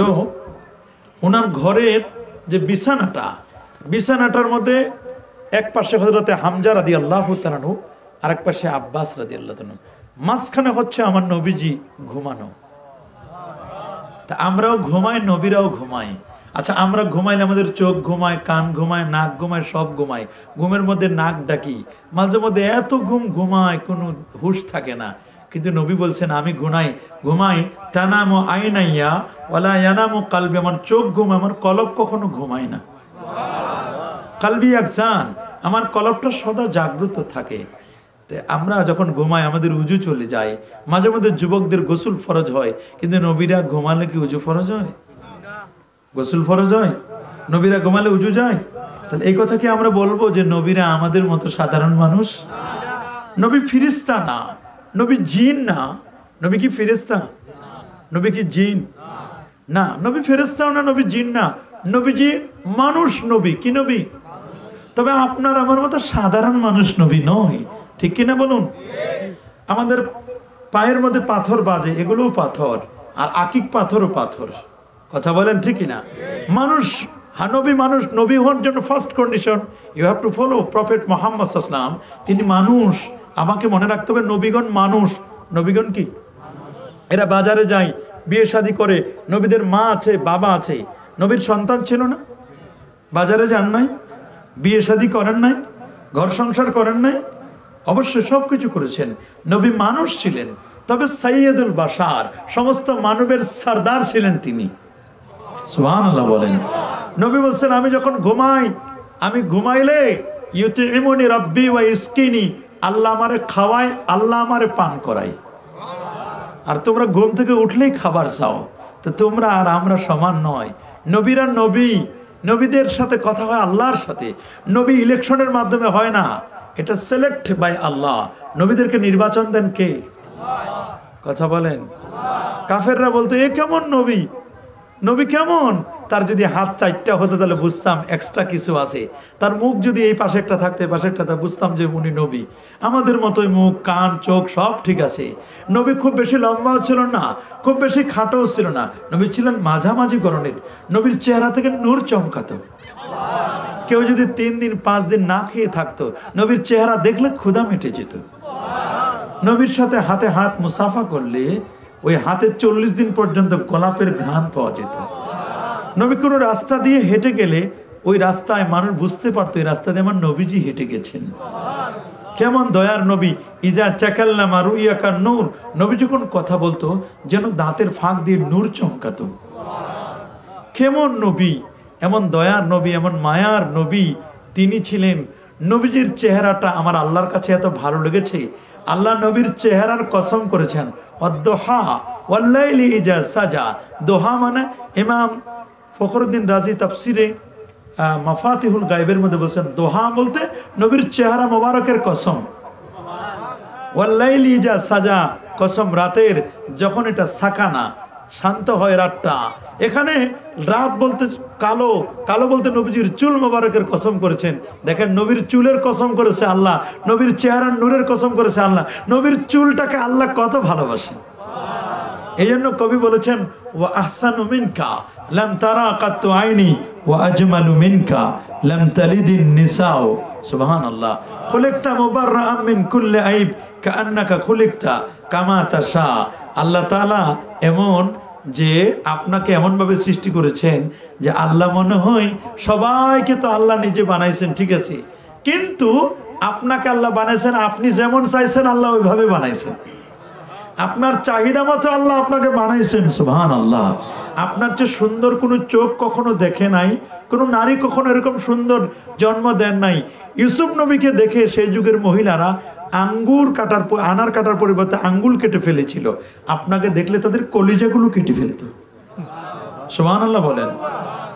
ওনার ঘরের যে বিছানাটার মধ্যে এক পাশে হযরতে হামজা রাদিয়াল্লাহু তাআলা আনহু, আরেক পাশে আব্বাস রাদিয়াল্লাহু তাআলা, মাঝখানে হচ্ছে আমার নবীজি ঘুমানো। তা আমরাও ঘুমাই, নবীরাও ঘুমাই। আচ্ছা, আমরা ঘুমাইলে আমাদের চোখ ঘুমায়, কান ঘুমায়, নাক ঘুমায়, সব ঘুমায়। ঘুমের মধ্যে নাক ডাকি, মাঝে মধ্যে এত ঘুমায় কোনো হুঁশ থাকে না। কিন্তু নবী বলছেন আমি ঘুমাই তানামু আইনাইয়া ওয়ালা ইয়ানামু কলবি, আমার চোখ ঘুমায়, আমার কলব কখনো ঘুমায় না। কলবি আকসান, আমার কলবটা সদা জাগ্রত থাকে। আমরা যখন ঘুমাই আমাদের উজু চলে যায়। মাঝে মধ্যে যুবকদের গোসল ফরজ হয়, কিন্তু নবীরা ঘুমালে কি উজু ফরজ হয়? গোসল ফরজ হয়? নবীরা ঘুমালে উজু যায়? তাহলে এই কথা কি আমরা বলবো যে নবীরা আমাদের মতো সাধারণ মানুষ? নবী ফেরেশতা না, নবী জিন না। নবী কি ফেরেশতা? নবী কি জিন? না, নবী ফেরেশতাও না, নবী জিন না। নবীজি মানুষ নবী। কি নবী? তবে আপনার আমার মতো সাধারণ মানুষ নবী নয়। ঠিক কিনা বলুন? আমাদের পায়ের মধ্যে পাথর বাজে, এগুলোও পাথর, আর আকিক পাথরও পাথর। কথা বলেন ঠিক কিনা? মানুষ, নবী মানুষ। নবী হওয়ার জন্য first condition, you have to follow prophet Muhammad সাল্লাল্লাহু আলাইহি ওয়াসাল্লাম। তিনি মানুষ। আমাকে মনে রাখতে হবে, নবীগণ মানুষ। নবীগণ কি? এরা বাজারে যায়, বিয়ে শাদী করে, নবীদের মা আছে, বাবা আছে। নবীর সন্তান ছিল না? বাজারে যান নাই, বিয়ে শাদী করেন নাই, ঘর সংসার করেন নাই? অবশ্যই সবকিছু করেছেন। নবী মানুষ ছিলেন, তবে সাইয়্যিদুল বাশার, সমস্ত মানবের সরদার ছিলেন তিনি। সুবহানাল্লাহ বলেন। নবী বলছেন আমি যখন আমি ঘুমাইলে ইউতিমুনি রাব্বি ওয়া ইসকিনি, আল্লাহ আমারে খাওয়ায়, আল্লাহ আমারে পান করায়। আর তোমরা ঘুম থেকে উঠলেই খাবার চাও। তো তোমরা আর আমরা সমান নয়। নবীরা নবী, নবীদের সাথে কথা হয় আল্লাহর সাথে। নবী ইলেকশনের মাধ্যমে হয় না, এটা সিলেক্ট বাই আল্লাহ। নবীদেরকে নির্বাচন দেন কে? কথা বলেন। কাফেররা বলতো এ কেমন নবী? নবী কেমন? তার যদি হাত 4টা হতো তাহলে বুঝতাম এক্সট্রা কিছু আছে। তার মুখ যদি এই পাশে একটা থাকতো, এই পাশে একটা, বুঝতাম যে উনি নবী। আমাদের মতোই মুখ, কান, চোখ সব ঠিক আছে। নবী খুব বেশি লম্বাও ছিল না, খুব বেশি খাটোও ছিল না। নবী ছিলেন মাঝামাঝি গড়নের। নবীর চেহারা থেকে নূর চমকাতো। কেউ যদি 3 দিন 5 দিন না খেয়ে থাকতো, নবীর চেহারা দেখলে ক্ষুধা মিটে যেত। নবীর সাথে হাতে হাত মুসাফা করলে ওই হাতে 40 দিন পর্যন্ত গোলাপের ঘ্রাণ পাওয়া যেত। নবী কোনো রাস্তা দিয়ে হেঁটে গেলে ওই রাস্তায় মানুষ বুঝতে পারতো এই রাস্তা দিয়ে আমার নবীজি হেঁটে গেছেন। কেমন দয়ার নবী! ইজা চাকাল্লামা রুইয়াকা নূর, নবী যখন কথা বলতো যেন দাঁতের ফাঁক দিয়ে নূর চমকাতো। কেমন নবী! এমন দয়ার নবী, এমন মায়ার নবী তিনি ছিলেন। নবীজির চেহারাটা আমার আল্লাহর কাছে এত ভালো লেগেছে, আল্লাহ নবীর চেহারার কসম করেছেন। ওয়াদ-দুহা ওয়াল-লাইলি ইজা সাজা। দোহা মানে ইমাম ফখরুদ্দিন রাজি তাফসিরে মাফাতিহুল গায়বের মধ্যে বলেছেন দোহা বলতে নবীর চেহারা মোবারকের কসম। ওয়াল-লাইলি ইজা সাজা, কসম রাতের যখন এটা সাকানা, শান্ত হয় রাতটা। এখানে রাত বলতে কালো, কালো বলতে নবীজির চুল মোবারকের কসম করেছেন। দেখেন, নবীর চুলের কসম করেছে আল্লাহ, নবীর চেহারার নূরের কসম করেছে আল্লাহ। নবীর চুলটাকে আল্লাহ কত ভালোবাসেন। এই জন্য কবি বলেছেন ওয়া আহসানু মিনকা লাম তারা কাত্তু আইনি ওয়া আজমালু মিনকা লাম তালিদিন নিসাও। সুবহানাল্লাহ। খুলিকতা মুবাররাআম মিন কুল্লি আইব কাআন্নাকা খুলিকতা কামা তাশা। আল্লাহ তাআলা এমন যে আপনাকে এমন ভাবে সৃষ্টি করেছেন যে আল্লাহ মনে হয় সবাইকে তো আল্লাহ নিজে বানাইছেন, ঠিক আছে, কিন্তু আপনাকে আল্লাহ বানাইছেন আপনি যেমন চাইছেন আল্লাহ ওইভাবে বানাইছেন। আপনার চাহিদা মতো আল্লাহ আপনাকে বানাইছেন। সুবহানাল্লাহ। আপনার চেয়ে সুন্দর কোনো চোখ কখনো দেখে নাই, কোনো নারী কখনো এরকম সুন্দর জন্ম দেন নাই। ইউসুফ নবীকে দেখে সেই যুগের মহিলারা আনার কাটার পরিবর্তে আঙ্গুল কেটে ফেলেছিল। আপনাকে দেখলে তাদের কলিজাগুলো কেটে ফেলত। সুবহানাল্লাহ বলেন।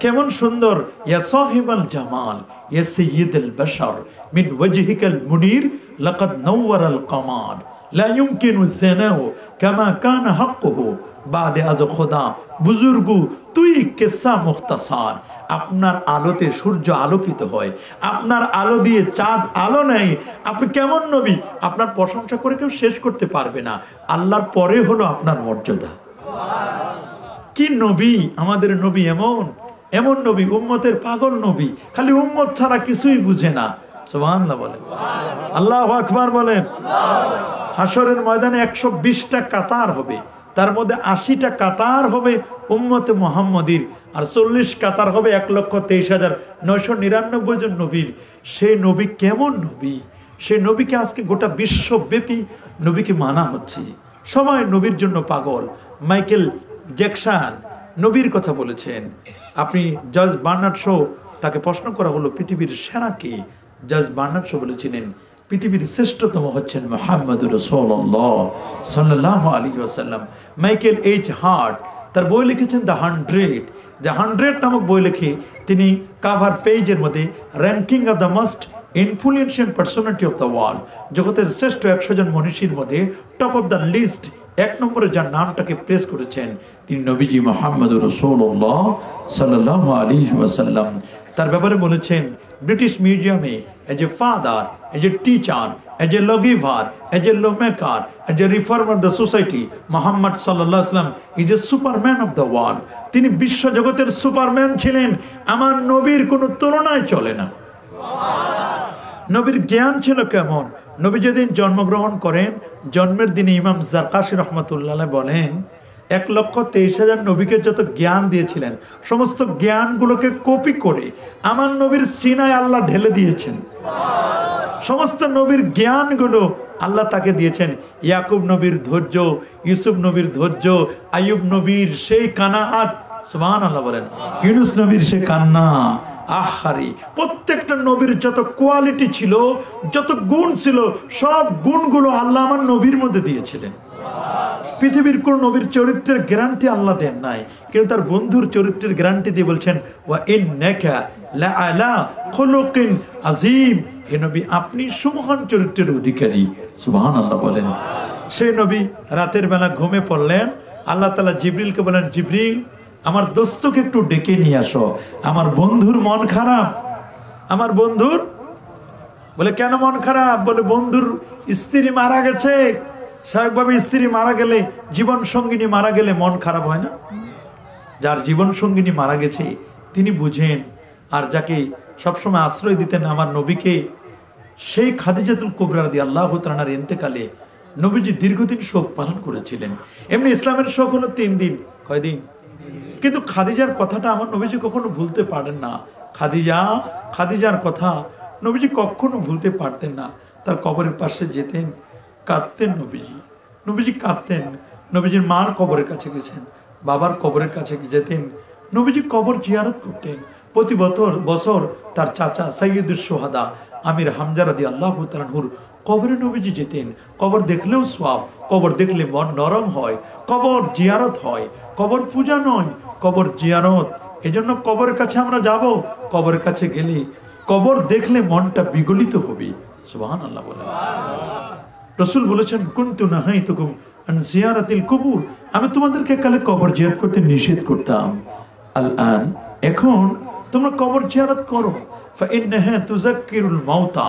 কেমন সুন্দর। ইয়া সাহিবাল জামাল ইয়া সাইয়্যিদুল বাশার মিন ওয়াজহিকাল মুনির লাকাদ নাওয়ারাল কামার লা ইউমকিনু যানাউ কামা কানা হাক্কুহু বাদে আজ খোদা বুজুর্গু তুই কিসসা মুখতাসার। আপনার আলোতে সূর্য আলোকিত হয়, আপনার আলো দিয়ে চাঁদ আলো নেয়। আপনি কেমন নবী, আপনার প্রশংসা করে কেউ শেষ করতে পারবে না। আল্লাহর পরে হলো আপনার মর্যাদা। কি নবী আমাদের নবী, এমন নবী, উম্মতের পাগল নবী, খালি উম্মত ছাড়া কিছুই বুঝে না। সুবহানাল্লাহ বলেন, আল্লাহু আকবার বলেন। হাসরের ময়দানে 120টা কাতার হবে, তার মধ্যে 80টা কাতার হবে উম্মতে মুহাম্মাদির, আর 40 কাতার হবে 1,23,999 জন নবীর। সেই নবী কেমন নবী, সেই নবীকে আজকে গোটা বিশ্বব্যাপী নবীকে মানা হচ্ছে। সবাই নবীর জন্য পাগল। মাইকেল জ্যাকসন নবীর কথা বলেছেন। আপনি জর্জ বার্নার্ড শো, তাকে প্রশ্ন করা হলো পৃথিবীর সেরা কে। জর্জ বার্নার্ড শো বলেছিলেন পৃথিবীর শ্রেষ্ঠতম হচ্ছেন মুহাম্মদুর রাসূলুল্লাহ সাল্লাল্লাহু আলাইহি ওয়াসাল্লাম। মাইকেল এইচ হার্ট তার বই লিখেছেন দ্য 100 নামক বই লিখে তিনি কাভার পেজের মধ্যে ranking of the most influential personality of the world, জগতের শ্রেষ্ঠ 100 জন মনীষীর মধ্যে টপ অফ দ্য লিস্ট 1 নম্বরে যার নামটাকে প্রেস করেছেন তিনি নবীজি মুহাম্মদুর রাসূলুল্লাহ সাল্লাল্লাহু আলাইহি ওয়াসাল্লাম। তার ব্যাপারে বলেছেন ব্রিটিশ মিউজিয়ামে as a father, as a teacher, as a lawgiver, as a lawmaker, as a reformer the society, Muhammad সাল্লাল্লাহু আলাইহি ওয়াসাল্লাম is a superman of the world. তিনি বিশ্ব জগতের সুপারম্যান ছিলেন। আমার নবীর কোনো তুলনায় চলে না। নবীর জ্ঞান ছিল কেমন। নবী যেদিন জন্মগ্রহণ করেন, জন্মের দিনে ইমাম জারকাশী রহমতুল্লাহ বলেন 1,23,000 নবীকে যত জ্ঞান দিয়েছিলেন সমস্ত জ্ঞানগুলোকে কপি করে আমার নবীর সিনায় আল্লাহ ঢেলে দিয়েছেন। সমস্ত নবীর জ্ঞানগুলো আল্লাহ তাকে দিয়েছেন। ইয়াকুব নবীর ধৈর্য, ইউসুফ নবীর ধৈর্য, আইয়ুব নবীর সেই কানাআত, সুবহানাল্লাহ বলেন, ইউনুস নবীর সেই কান্না, আহারি, প্রত্যেকটা নবীর যত কোয়ালিটি ছিল, যত গুণ ছিল, সব গুণগুলো আল্লাহ আমার নবীর মধ্যে দিয়েছিলেন। পৃথিবীর কোন নবীর চরিত্রের গ্যারান্টি আল্লাহ দেন নাই, কিন্তু তার বন্ধুর চরিত্রের গ্যারান্টি দিয়ে বলছেন ওয়া ইন্নাকা লাআলা খুলুকিন আযীম। হে নবী আপনি সুমহান চরিত্রের অধিকারী। সুবহানাল্লাহ বলেন। সেই নবী রাতের বেলা ঘুমে পড়লেন, আল্লাহ তাআলা জিবরিলকে বলেন জিবরিল আমার দোস্তকে একটু ডেকে নিয়ে আসো, আমার বন্ধুর মন খারাপ। আমার বন্ধুর বলে কেন মন খারাপ? বলে বন্ধুর স্ত্রী মারা গেছে। স্বাভাবিকভাবে স্ত্রী মারা গেলে, জীবন সঙ্গিনী মারা গেলে মন খারাপ হয় না? যার জীবন সঙ্গিনী মারা গেছে তিনি বুঝেন। আর যাকে সবসময় আশ্রয় দিতেন আমার নবীকে, সেই খাদিজাতুল কুবরা রাদিয়াল্লাহু তাআলার ইন্তেকালে নবীজি দীর্ঘদিন শোক পালন করেছিলেন। এমনি ইসলামের শোক হলো 3 দিন। কয়দিন? কিন্তু খাদিজার কথাটা আমার নবীজি কখনো ভুলতে পারেন না। খাদিজার কথা নবীজি কখনো ভুলতে পারতেন না। তার কবরের পাশে যেতেন, কাঁদতেন নবীজি কাঁদতেন। নবীজির মার কবরের কাছে গেছেন, বাবার কবরের কাছে যেতেন, নবীজি কবর জিয়ারত করতেন। প্রতি বছর তার চাচা সাইয়্যিদুশ শুহাদা আমির হামজা রাদিয়াল্লাহু তাআলা আনহুর কবরে নবীজি যেতেন। কবর দেখলেও সওয়াব, কবর দেখলে মন নরম হয়, কবর জিয়ারত হয়, কবর পূজা নয়, কবর জিয়ারত। এজন্য কবরের কাছে আমরা যাব। কবরের কাছে গেলে, কবর দেখলে মনটা বিগলিত হবে। সুবহানাল্লাহ বলেন। রাসূল বলেছেন কুনতু নাহাইতুকুম আন জিয়ারাতিল কুবুর, আমি তোমাদেরকে কালে কবর জিয়ারত করতে নিষেধ করতাম। আলআন এখন তোমরা কবর জিয়ারত করো। ফাইন্নাহা তুযাক্কিরুল মাউতা,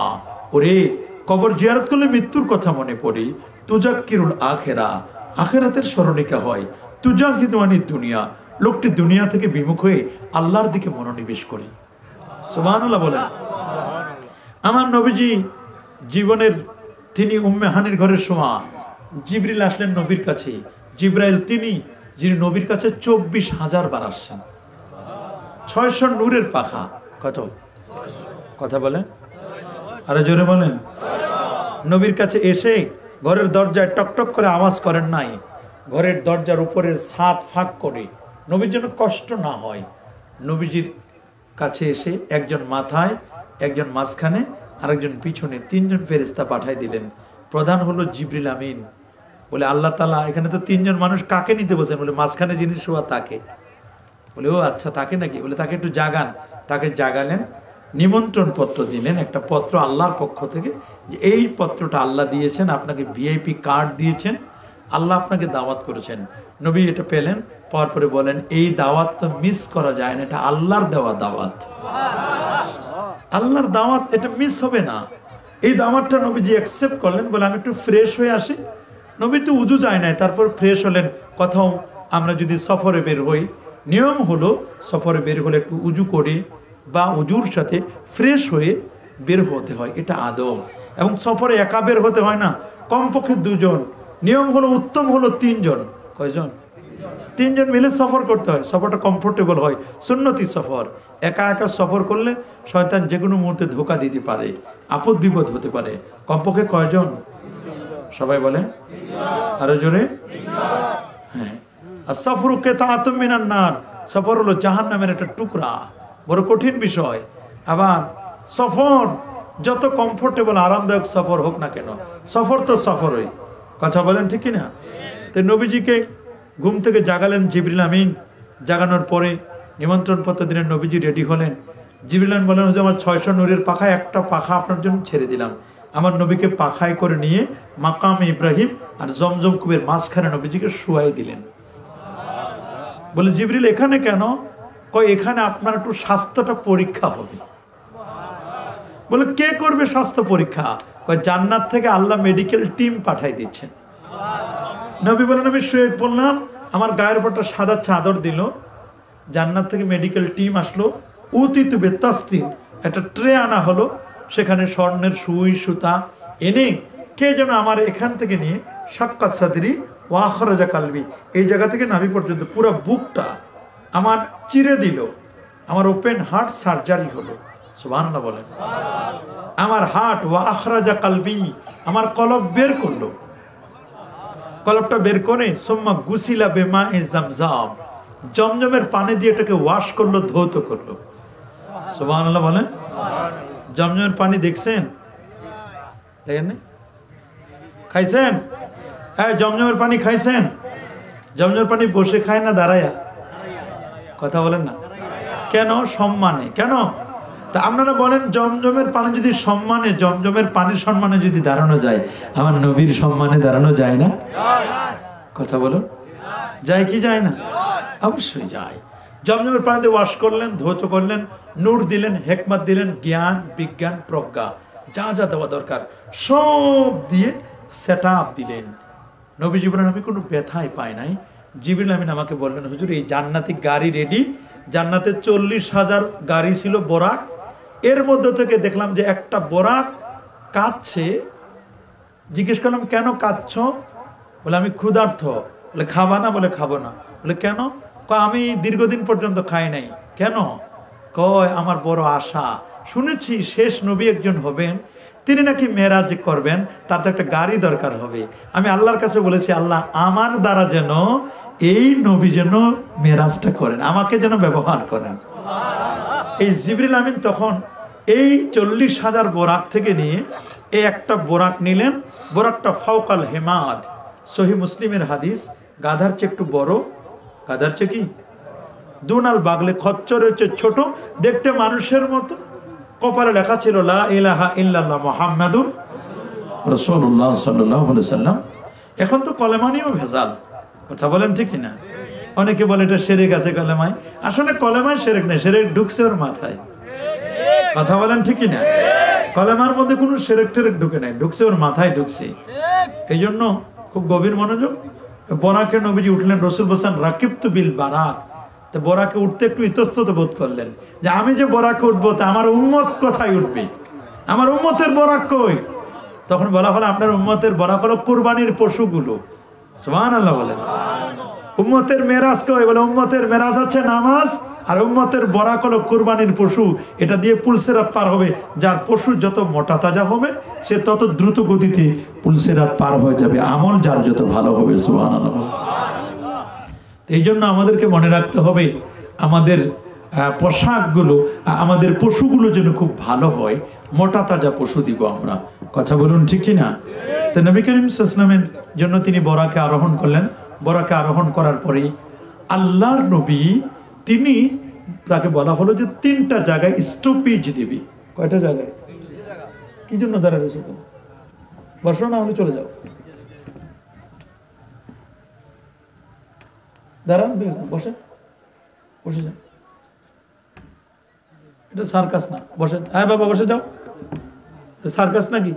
ওরে কবর জিয়ারত করলে মৃত্যুর কথা মনে পড়ে। তুযাক্কিরুল আখিরা, আখিরাতের স্মরণিকা হয়। তুজাহিদু আনিদ দুনিয়া, লোকটি দুনিয়া থেকে বিমুখ হয়ে আল্লাহর দিকে মনোনিবেশ করে। সুবহানাল্লাহ বলেন। আমার নবীজি জীবনের, তিনি উম্মে হানির ঘরের সময় জিবরিল আসলেন নবীর কাছে। জিবরাইল তিনি যিনি নবীর কাছে 24,000 বার আসছেন। 600 নূরের পাখা। কত কথা বলেন, আরে জোরে বলেন। নবীর কাছে এসে ঘরের দরজায় টকটক করে আওয়াজ করেন নাই, ঘরের দরজার উপরের ছাদ ফাঁক করে, নবীর জন্য কষ্ট না হয়। নবীজির কাছে এসে একজন মাথায়, একজন মাঝখানে, আরেকজন পিছনে, 3 জন ফেরেশতা পাঠাই দিলেন। প্রধান হলো জিবরিল আমিন। বলে আল্লাহ তাআলা এখানে তো 3 জন মানুষ, কাকে নিতে বসেন? বলে মাঝখানে যিনি শোয়া তাকে। বলে ও আচ্ছা, তাকে নাকি? বলে তাকে একটু জাগান। তাকে জাগালেন, নিমন্ত্রণ পত্র দিলেন, একটা পত্র আল্লাহর পক্ষ থেকে, যে এই পত্রটা আল্লাহ দিয়েছেন, আপনাকে ভিআইপি কার্ড দিয়েছেন, আল্লাহ আপনাকে দাওয়াত করেছেন। নবী এটা পেলেন, পাওয়ার পরে বলেন এই দাওয়াত তো মিস করা যায় না, এটা আল্লাহর দেওয়া দাওয়াত। আল্লাহর দাওয়াত, এটা মিস হবে না। এই দাওয়াতটা নবীজি অ্যাকসেপ্ট করলেন। বলে আমি একটু ফ্রেশ হয়ে আসি। নবী তো উজু যায় নাই, তারপর ফ্রেশ হলেন। কোথাও আমরা যদি সফরে বের হই, নিয়ম হলো সফরে বের হলে একটু উজু করে বা উজুর সাথে ফ্রেশ হয়ে বের হতে হয়, এটা আদব। এবং সফরে একা বের হতে হয় না, কমপক্ষে 2 জন। নিয়ম হলো, উত্তম হলো 3 জন। কয়জন? 3 জন মিলে সফর করতে হয়, সফরটা কমফোর্টেবল হয়, সুন্নতি সফর। একা একা সফর করলে শয়তান যে কোনো মুহূর্তে ধোকা দিতে পারে, আপদ বিপদ হতে পারে। কমপক্ষে কয়জন? সবাই বলে আরো জোরে। হ্যাঁ, আসফরু কিতাআতুম মিনান নার, সফর হলো জাহান্নামের একটা টুকরা, বড় কঠিন বিষয়। আবার সফর যত কমফোর্টেবল আরামদায়ক সফর হোক না কেন, সফর তো সফরই। কথা বলেন ঠিক কি না? তো নবীজিকে ঘুম থেকে জাগালেন জিবরিল আমিন। জাগানোর পরে নিমন্ত্রণ পত্র দিলেন, নবীজি রেডি হলেন। জিবরিল আমিন বলেন যে আমার 600 নূরের পাখায় একটা পাখা আপনার জন্য ছেড়ে দিলাম। আমার নবীকে পাখায় করে নিয়ে মাকাম ইব্রাহিম আর জমজম কূপের মাঝখানে নবীজিকে শুয়াই দিলেন। বলে জিবরিল এখানে কেন? কয় এখানে আপনার একটু স্বাস্থ্যটা পরীক্ষা হবে। বলে কে করবে স্বাস্থ্য পরীক্ষা? কয় জান্নাত থেকে আল্লাহ মেডিকেল টিম পাঠাই দিচ্ছেন। নবী বলেন আমি শুয়ে বললাম, আমার গায়ের উপরটা সাদা চাদর দিল, জান্নাত থেকে মেডিকেল টিম আসলো, উতিতুবে তাসতিন, একটা ট্রে আনা হলো, সেখানে স্বর্ণের সুই সুতা এনে কে যেন আমার এখান থেকে নিয়ে সাক্কাত সাদরি ওয়া আখরাজা কালবি, এই জায়গা থেকে নাভি পর্যন্ত পুরো বুকটা আমার চিরে দিল। আমার ওপেন হার্ট সার্জারি হলো। সুবহানাল্লাহ বলেন। আমার হার্ট ওয়া আখরাজা কালবি, আমার কলব বের করলো। কলবটা বের করে সুম্মা গুসিলা বিমায়ে জামজাম, জমজমের পানি দিয়ে এটাকে ওয়াশ করলো, ধৌত করলো। সুবহানাল্লাহ বলেন। জমজমের পানি দেখছেন? দেখেন? খাইছেন? হ্যাঁ, জমজমের পানি খাইছেন? জমজমের পানি বসে খায় না দাঁড়ায়া? কথা বলেন না কেন? সম্মানে। কেন? তা আপনারা বলেন জমজমের পানি যদি সম্মানে, জমজমের পানির সম্মানে যদি দাঁড়ানো যায়, আমার নবীর সম্মানে দাঁড়ানো যায় না? কথা বলুন, যায় কি যায় না? অবশ্যই যায়। জমজমের পানিতে ওয়াশ করলেন, ধৌত করলেন, নূর দিলেন, হেকমত দিলেন, জ্ঞান বিজ্ঞান প্রজ্ঞা যা যা দেওয়া দরকার সব দিয়ে সেট আপ দিলেন। নবীজি বলেন আমি কোনো ব্যথাই পাই নাই। জিবরিল আমিন আমাকে বললেন হুজুর এই জান্নাতি গাড়ি রেডি। জান্নাতে 40,000 গাড়ি ছিল, বোরাক। এর মধ্যে থেকে দেখলাম যে একটা বোরাক কাঁদছে। জিজ্ঞেস করলাম কেন কাঁদছ? বলে আমি ক্ষুধার্ত। বলে খাবা না? বলে খাবো না। বলে কেন? আমি দীর্ঘদিন পর্যন্ত খাই নাই। কেন? কয় আমার বড় আশা, শুনেছি শেষ নবী একজন হবেন, তিনি নাকি মেরাজ করবেন, তার তো একটা গাড়ি দরকার হবে। আমি আল্লাহর কাছে বলেছি আল্লাহ আমার দ্বারা যেন এই নবী যেন মেরাজটা করেন, আমাকে যেন ব্যবহার করেন। এই জিবরিল আমিন তখন এই 40,000 বোরাক থেকে নিয়ে এই একটা বোরাক নিলেন। বোরাকটা ফাওকাল হেমাদ, সহি মুসলিমের হাদিস, গাধার চেয়ে একটু বড়। গাধার চেয়ে কি? দুনাল বাগলে, খচ্চরের চেয়ে ছোট, দেখতে মানুষের মতো। কপালে লেখা ছিল লা ইলাহা ইল্লাল্লাহ মুহাম্মাদুর রাসূলুল্লাহ সাল্লাল্লাহু আলাইহি ওয়াসাল্লাম। এখন তো কলেমা নিয়েও ভেজাল। কথা বলেন ঠিক কিনা? অনেকে বলে এটা শিরক আছে কলেমায়। আসলে কলেমায় শিরক নেই, শিরক ঢুকছে ওর মাথায়। কথা বলেন ঠিক কিনা? কলেমার মধ্যে কোনো শিরক টিরক ঢুকে নাই, ঢুকছে ওর মাথায়, ঢুকছে। এই জন্য খুব গভীর মনোযোগ। বরাকে নবীজি উঠলেন, রাসূল বলেন রাকিবতু বিল বারাক। তো বরাকে উঠতে একটু ইতস্তত বোধ করলেন যে আমি যে বরাকে উঠবো তা আমার উম্মত কোথায় উঠবে, আমার উম্মতের বরাক কই? তখন বলা হলো আপনার উম্মতের বরাক হলো কুরবানির পশুগুলো। সুবহানাল্লাহ বলেন। উম্মতের মেরাজ কয়, বলে উম্মতের মেরাজ হচ্ছে নামাজ, আর উম্মতের বরাক হলো কুরবানির পশু। এটা দিয়ে পুলসিরাত পার হবে। যার পশু যত মোটা তাজা হবে সে তত দ্রুত গতিতে পুলসিরাত পার হয়ে যাবে। আমল যার যত ভালো হবে। সুবহানাল্লাহ। এই জন্য আমাদেরকে মনে রাখতে হবে আমাদের পোশাকগুলো, আমাদের পশুগুলো যেন খুব ভালো হয়, মোটা তাজা পশু দিব আমরা। কথা বলুন ঠিক কিনা? তো নবী করিম সাল্লাল্লাহু আলাইহি ওয়াসাল্লামের জন্য তিনি বরাকে আরোহণ করলেন। বরাকে আরোহণ করার পরেই আল্লাহর নবী তিনি তাকে বলা হলো যে 3টা জায়গায় স্টপেজ দিবি। কয়টা জায়গায়? কি জন্য দাঁড়া রয়েছে? তো বসো, না হলে চলে যাও। দাঁড়ান, বসে বসে যান। এটা সার্কাস না, বসে। হ্যাঁ বাবা বসে যাও। সার্কাস নাকি?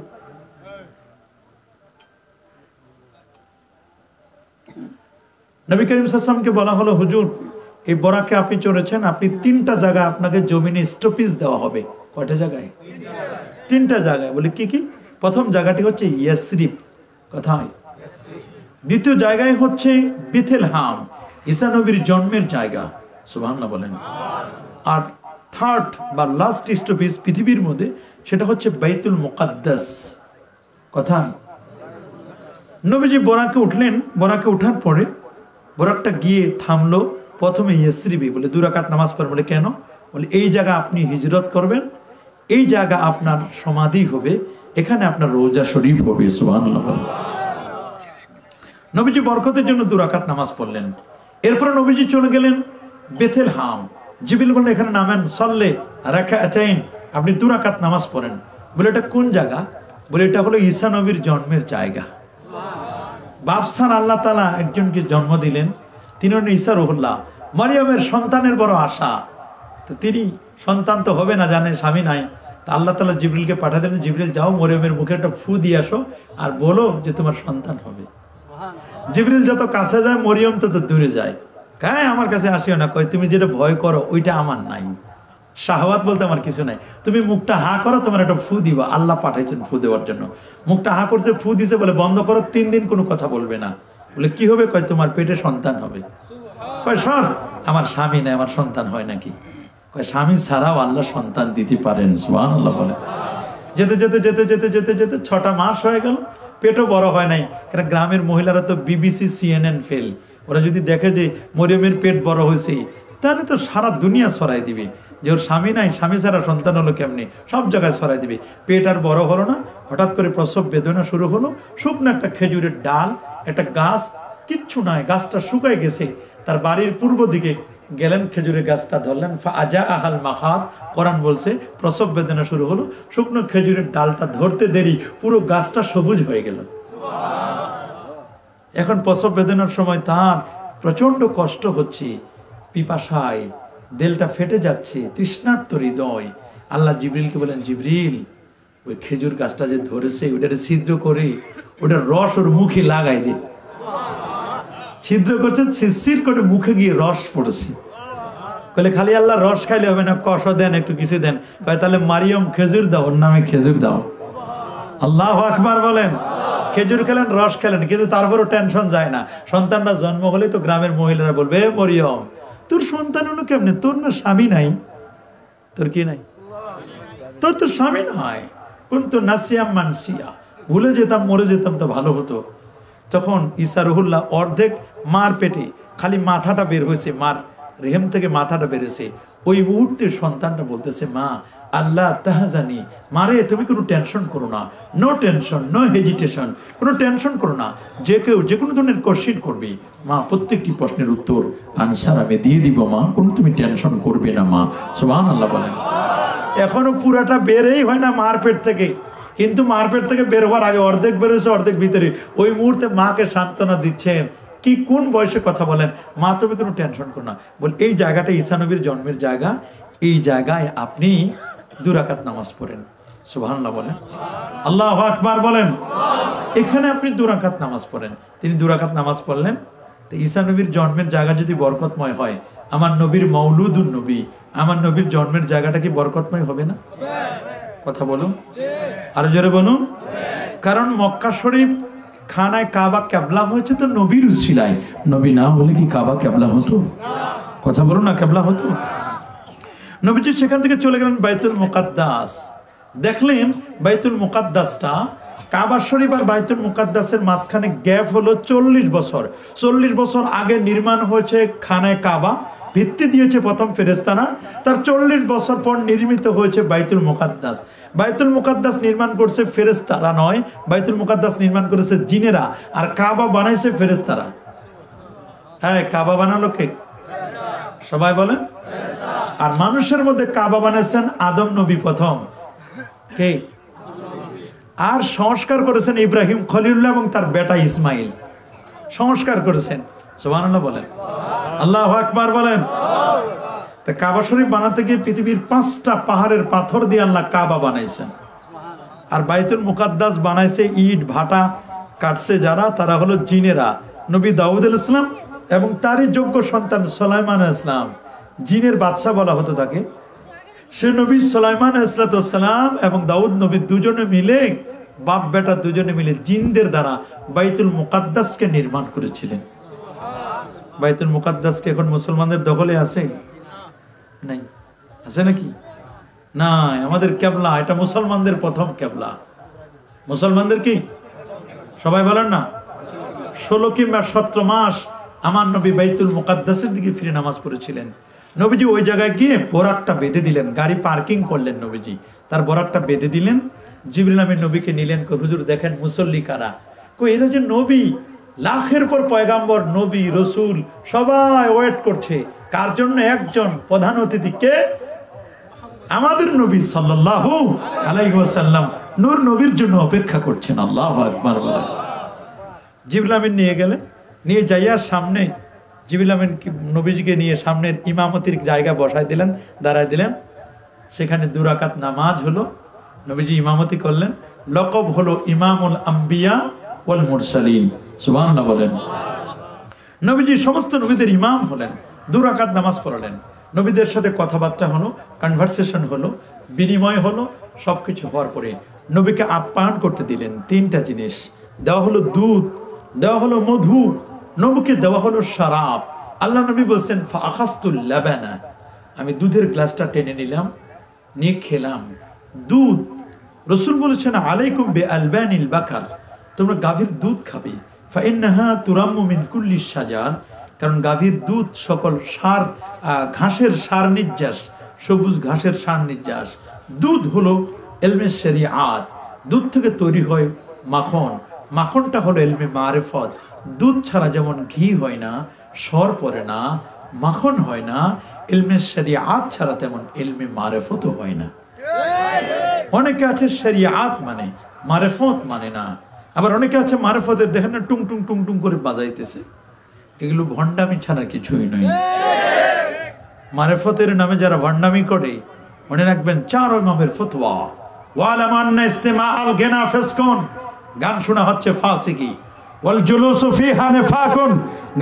নবী করিম সাল্লাল্লাহু আলাইহি ওয়াসাল্লামকে বলা হলো, হুজুর এই বরাকে আপনি চড়েছেন, আপনি 3টা জায়গায় আপনাকে জমিনে স্টপেজ দেওয়া হবে। কয়টা জায়গায়? 3টা জায়গায়। বলে কি কি? প্রথম জায়গাটি হচ্ছে ইয়াসরিব, কোথায়? দ্বিতীয় জায়গায় হচ্ছে বেথলেহেম, ঈসা নবীর জন্মের জায়গা। সুবহানাল্লাহ বলেন। আর থার্ড বা লাস্ট স্টপেজ পৃথিবীর মধ্যে, সেটা হচ্ছে বাইতুল মুকাদ্দাস। কোথায়? নবীজি বরাকে উঠলেন। বরাকে ওঠার পরে বরাকটা গিয়ে থামলো প্রথমে ইয়াসরিবে। বলে 2 রাকাত নামাজ পড়বেন। বলে কেন? বলে এই জায়গা আপনি হিজরত করবেন, এই জায়গা আপনার সমাধি হবে, এখানে আপনার রোজা শরীফ হবে। সুবহানাল্লাহ। নবীজি বরকতের জন্য 2 রাকাত নামাজ পড়লেন। এরপরে নবীজি চলে গেলেন বেথলেহেম। জিবরিল বললেন এখানে নামেন, সল্লে রাকাতাইন, আপনি 2 রাকাত নামাজ পড়েন। বলে এটা কোন জায়গা? বলে এটা হলো ঈসা নবীর জন্মের জায়গা। বাপসান আল্লাহ তাআলা একজনকে জন্ম দিলেন, তিনি হলেন ঈসা রুহুল্লাহ। মারিয়ামের সন্তানের বড় আশা, তো তিনি সন্তান তো হবে না, জানেন স্বামী নাই। তা আল্লাহ তাআলা জিবরিলকে পাঠিয়ে দিলেন, জিবরিল যাও মরিয়মের মুখে একটা ফু দিয়ে আসো আর বলো যে তোমার সন্তান হবে। জিবরিল যত কাছে যায় মরিয়ম তত দূরে যায়। হ্যাঁ আমার কাছে আসিও না। কয় তুমি যেটা ভয় করো ওইটা আমার নাই, শাহওয়াত বলতে আমার কিছু নাই। তুমি মুখটা হা করো, তোমার একটা ফু দিবা। আল্লাহ পাঠাইছেন ফু দেওয়ার জন্য। মুখটা হা করছে, ফু দিছে, বলে বন্ধ করো, 3 দিন কোনো কথা বলবে না। বলে কি হবে? কয় তোমার পেটে সন্তান হবে। কয় সর, আমার স্বামী নাই, আমার সন্তান হয় নাকি? কয় স্বামী ছাড়াও আল্লাহ সন্তান দিতে পারেন। সুবহানাল্লাহ বলে। যেতে যেতে যেতে যেতে যেতে যেতে 6টা মাস হয়ে গেল, পেটও বড় হয় নাই। কারণ গ্রামের মহিলারা তো বিবিসি CNN ফেল, ওরা যদি দেখে যে মরিয়মের পেট বড় হয়েছে তাহলে তো সারা দুনিয়া ছড়াই দিবে যে ওর স্বামী নাই, স্বামী ছাড়া সন্তান হলো কেমনি, সব জায়গায় ছড়াই দিবে। পেট আর বড় হলো না। হঠাৎ করে প্রসব বেদনা শুরু হলো। শুকনো একটা খেজুরের ডাল, একটা গাছ, কিচ্ছু নাই, গাছটা শুকায় গেছে। তার বাড়ির পূর্ব দিকে গেলেন, খেজুরের গাছটা ধরলেন। ফাজা আহাল মাহাদ, কোরআন বলছে প্রসব বেদনা শুরু হলো। শুকনো খেজুরের ডালটা ধরতে দেরি, পুরো গাছটা সবুজ হয়ে গেল। এখন প্রসব বেদনার সময় তার প্রচন্ড কষ্ট হচ্ছে, পিপাসায় দেলটা ফেটে যাচ্ছে, তৃষ্ণার্ত হৃদয়। আল্লাহ জিবরিলকে বলেন, জিবরিল ওই খেজুর গাছটা যে ধরেছে ওটারে ছিদ্র করে ওটার রস ওর মুখে লাগাই দে। ছিদ্র করছে, শিরশির করে মুখে গিয়ে রস পড়েছে। বলে খালি আল্লাহ রস খাইলে হবে না, কষ দেন, একটু কিছু দেন। তাহলে মারিয়ম খেজুর দাও, ওর নামে খেজুর দাও। আল্লাহু আকবার বলেন। খেজুর খেলেন, রস খেলেন, কিন্তু তারপরও টেনশন যায় না। সন্তানটা জন্ম হলে তো গ্রামের মহিলারা বলবে, মরিয়ম তোর সন্তান হলো কেমনে? তোর না স্বামী নাই? তোর কি নাই? তোর তো স্বামী নয়। কিন্তু নাসিয়াম মানসিয়া, ভুলে যেতাম, মরে যেতাম তো ভালো হতো। তখন ঈসা রুহুল্লাহ অর্ধেক মার পেটে, খালি মাথাটা বের হয়েছে, মার রেহেম থেকে মাথাটা বেরোছে। ওই মুহূর্তে সন্তানটা বলতেছে, মা আল্লাহ তাহাজানি, মারে তুমি কোনো টেনশন করো না, নো টেনশন, নো হেজিটেশন, কোনো টেনশন করো না। যে কেউ যে কোনো ধরনের কোশ্চেন করবি, মা প্রত্যেকটি প্রশ্নের উত্তর আনসার আমি দিয়ে দিব মা, কোনো তুমি টেনশন করবে না মা। সুবহানাল্লাহ বলেন। এখনো পুরাটা বেরেই হয় না মার পেট থেকে, কিন্তু মার পেট থেকে বের হওয়ার আগে অর্ধেক বেরোছে, অর্ধেক ভিতরে। ওই মুহূর্তে মাকে সান্ত্বনা দিচ্ছেন। কি কোন বয়সে কথা বলেন, মা তুমি কোনো টেনশন করো না। বল এই জায়গাটা ঈসা নবীর জন্মের জায়গা, এই জায়গায় আপনি 2 রাকাত নামাজ পড়েন। সুবহানাল্লাহ বলেন, আল্লাহু আকবার বলেন। এখানে আপনি 2 রাকাত নামাজ পড়েন। তিনি 2 রাকাত নামাজ পড়লেন। তো ঈসা নবীর জন্মের জায়গা যদি বরকতময় হয়, আমার নবীর মৌলুদুন নবী, আমার নবীর জন্মের জায়গাটা কি বরকতময় হবে না? কথা বলুন, আরো জোরে বলুন। কারণ মক্কা শরীফ খানায় কাবা কেবলা হয়েছে তো নবীর উসিলায়। নবী না হলে কি কাবা কেবলা হতো? কথা বলো না, কেবলা হতো? নবীজি সেখান থেকে চলে গেলেন বাইতুল মুকাদ্দাস। দেখলেন বাইতুল মুকাদ্দাসটা, কাবা শরীফ আর বাইতুল মুকাদ্দাসের মাঝখানে গ্যাপ হলো 40 বছর। 40 বছর আগে নির্মাণ হয়েছে খানায় কাবা, ভিত্তি দিয়েছে প্রথম ফেরেশতারা। তার 40 বছর পর নির্মিত হয়েছে বাইতুল মুকাদ্দাস। বাইতুল মুকাদ্দাস নির্মাণ করছে ফেরেশতারা নয়, বাইতুল মুকাদ্দাস নির্মাণ করেছে জিনেরা, আর কাবা বানাইছে ফেরেশতারা। হ্যাঁ, কাবা বানালো কে? সবাই বলেন। আর মানুষের মধ্যে কাবা বানাইছেন আদম নবী প্রথম, কে? আর সংস্কার করেছেন ইব্রাহিম খলিলুল্লাহ এবং তার বেটা ইসমাইল, সংস্কার করেছেন। সুবহানাল্লাহ বলেন, আল্লাহু আকবার বলেন। তা কাবা শরীফ বানাতে গিয়ে পৃথিবীর 5টা পাহাড়ের পাথর দিয়ে আল্লাহ কাবা বানাইছেন। আর বাইতুল মুকাদ্দাস বানাইছে ইট ভাটা কাটছে যারা, তারা হলো জিনেরা। নবী দাউদ আলাইহিস সালাম এবং তারই যোগ্য সন্তান সুলাইমান আলাইহিস সালাম, জিনের বাদশা বলা হতো তাকে। সে নবী সুলাইমান আলাইহিস সালাম এবং দাউদ নবী দুজনে মিলে, বাপ বেটা দুজনে মিলে জিনদের দ্বারা বাইতুল মুকাদ্দাসকে নির্মাণ করেছিলেন। বাইতুল মুকাদ্দাস কি এখন মুসলমানদের দখলে আছে? নাই। আছে নাকি? না, আমাদের কেবলা, এটা মুসলমানদের প্রথম কেবলা। মুসলমানদের কি? সবাই বলেন না। 16 কিংবা 17 মাস আমার নবী বাইতুল মুকাদ্দাসের দিকে ফিরে নামাজ পড়েছিলেন। নবীজি ওই জায়গায় গিয়ে বোরাকটা বেঁধে দিলেন, গাড়ি পার্কিং করলেন নবীজি, তার বোরাকটা বেঁধে দিলেন। জিবরিল আমিন নবীকে নিলেন, হুজুর দেখেন মুসল্লি কারা। এরা যে নবী, লাখের পর পয়গাম্বর, নবী রসুল সবাই ওয়েট করছে কার জন্য? একজন প্রধান অতিথি, কে? আমাদের নবী সাল্লাল্লাহু আলাইহি ওয়াসাল্লাম নূর নবীর জন্য অপেক্ষা করছেন। আল্লাহু আকবার। জিবরিল আমিন নিয়ে গেলেন, নিয়ে যাইয়া সামনে জিবরিল আমিন নবীজিকে নিয়ে সামনের ইমামতির জায়গা বসায় দিলেন, দাঁড়ায় দিলেন। সেখানে 2 রাকাত নামাজ হলো, নবীজি ইমামতি করলেন। লকব হলো ইমামুল আম্বিয়া ওয়াল মুরসালিন। সুবহানাল্লাহ বলেন। নবীজি সমস্ত নবীদের ইমাম হলেন, 2 রাকাত নামাজ পড়লেন। নবীদের সাথে কথাবার্তা হলো, কনভারসেশন হলো, বিনিময় হলো। সবকিছু হওয়ার পরে নবীকে আপ্যায়ন করতে দিলেন। 3টা জিনিস দেওয়া হলো, দুধ দেওয়া হলো, মধু, নবীকে দেওয়া হলো শরাব। আল্লাহ নবী বলছেন ফাখাস্তুল লাবানা, আমি দুধের গ্লাসটা টেনে নিলাম, নিয়ে খেলাম। দুধ, রাসূল বলেছেন আলাইকুম বিআলবানিল বাকার, তোমরা গাভীর দুধ খাবে। ফাইন্নাহা তুরাম্মু মিন কুল্লি শাজার, কারণ গাভীর দুধ সকল সার, ঘাসের সার নির্যাস, সবুজ ঘাসের সার নির্যাস। দুধ হলো ইলমে শরিয়াত, দুধ থেকে তৈরি হয় মাখন, মাখনটা হলো ইলমে মারিফত। দুধ ছাড়া যেমন ঘি হয় না, সর পড়ে না, মাখন হয় না, ইলমে শরিয়াত ছাড়া তেমন ইলমে মারিফত হয় না। অনেকে আছে শরিয়াত মানে, মারিফত মানে না। আবার অনেকে আছে মারিফতের, দেখেন না টুং টুং টুং টুং করে বাজাইতেছে, এগুলো ভণ্ডামি ছাড়া কিছুই নয়। মারিফতের নামে যারা ভণ্ডামি করে, মনে রাখবেন 4 ইমামের ফতোয়া, ওয়ালামান্না ইস্তিমাআল গিনা ফিসকুন, গান শোনা হচ্ছে ফাসিকি, ওয়াল জুলুসু ফিহা নিফাকুন,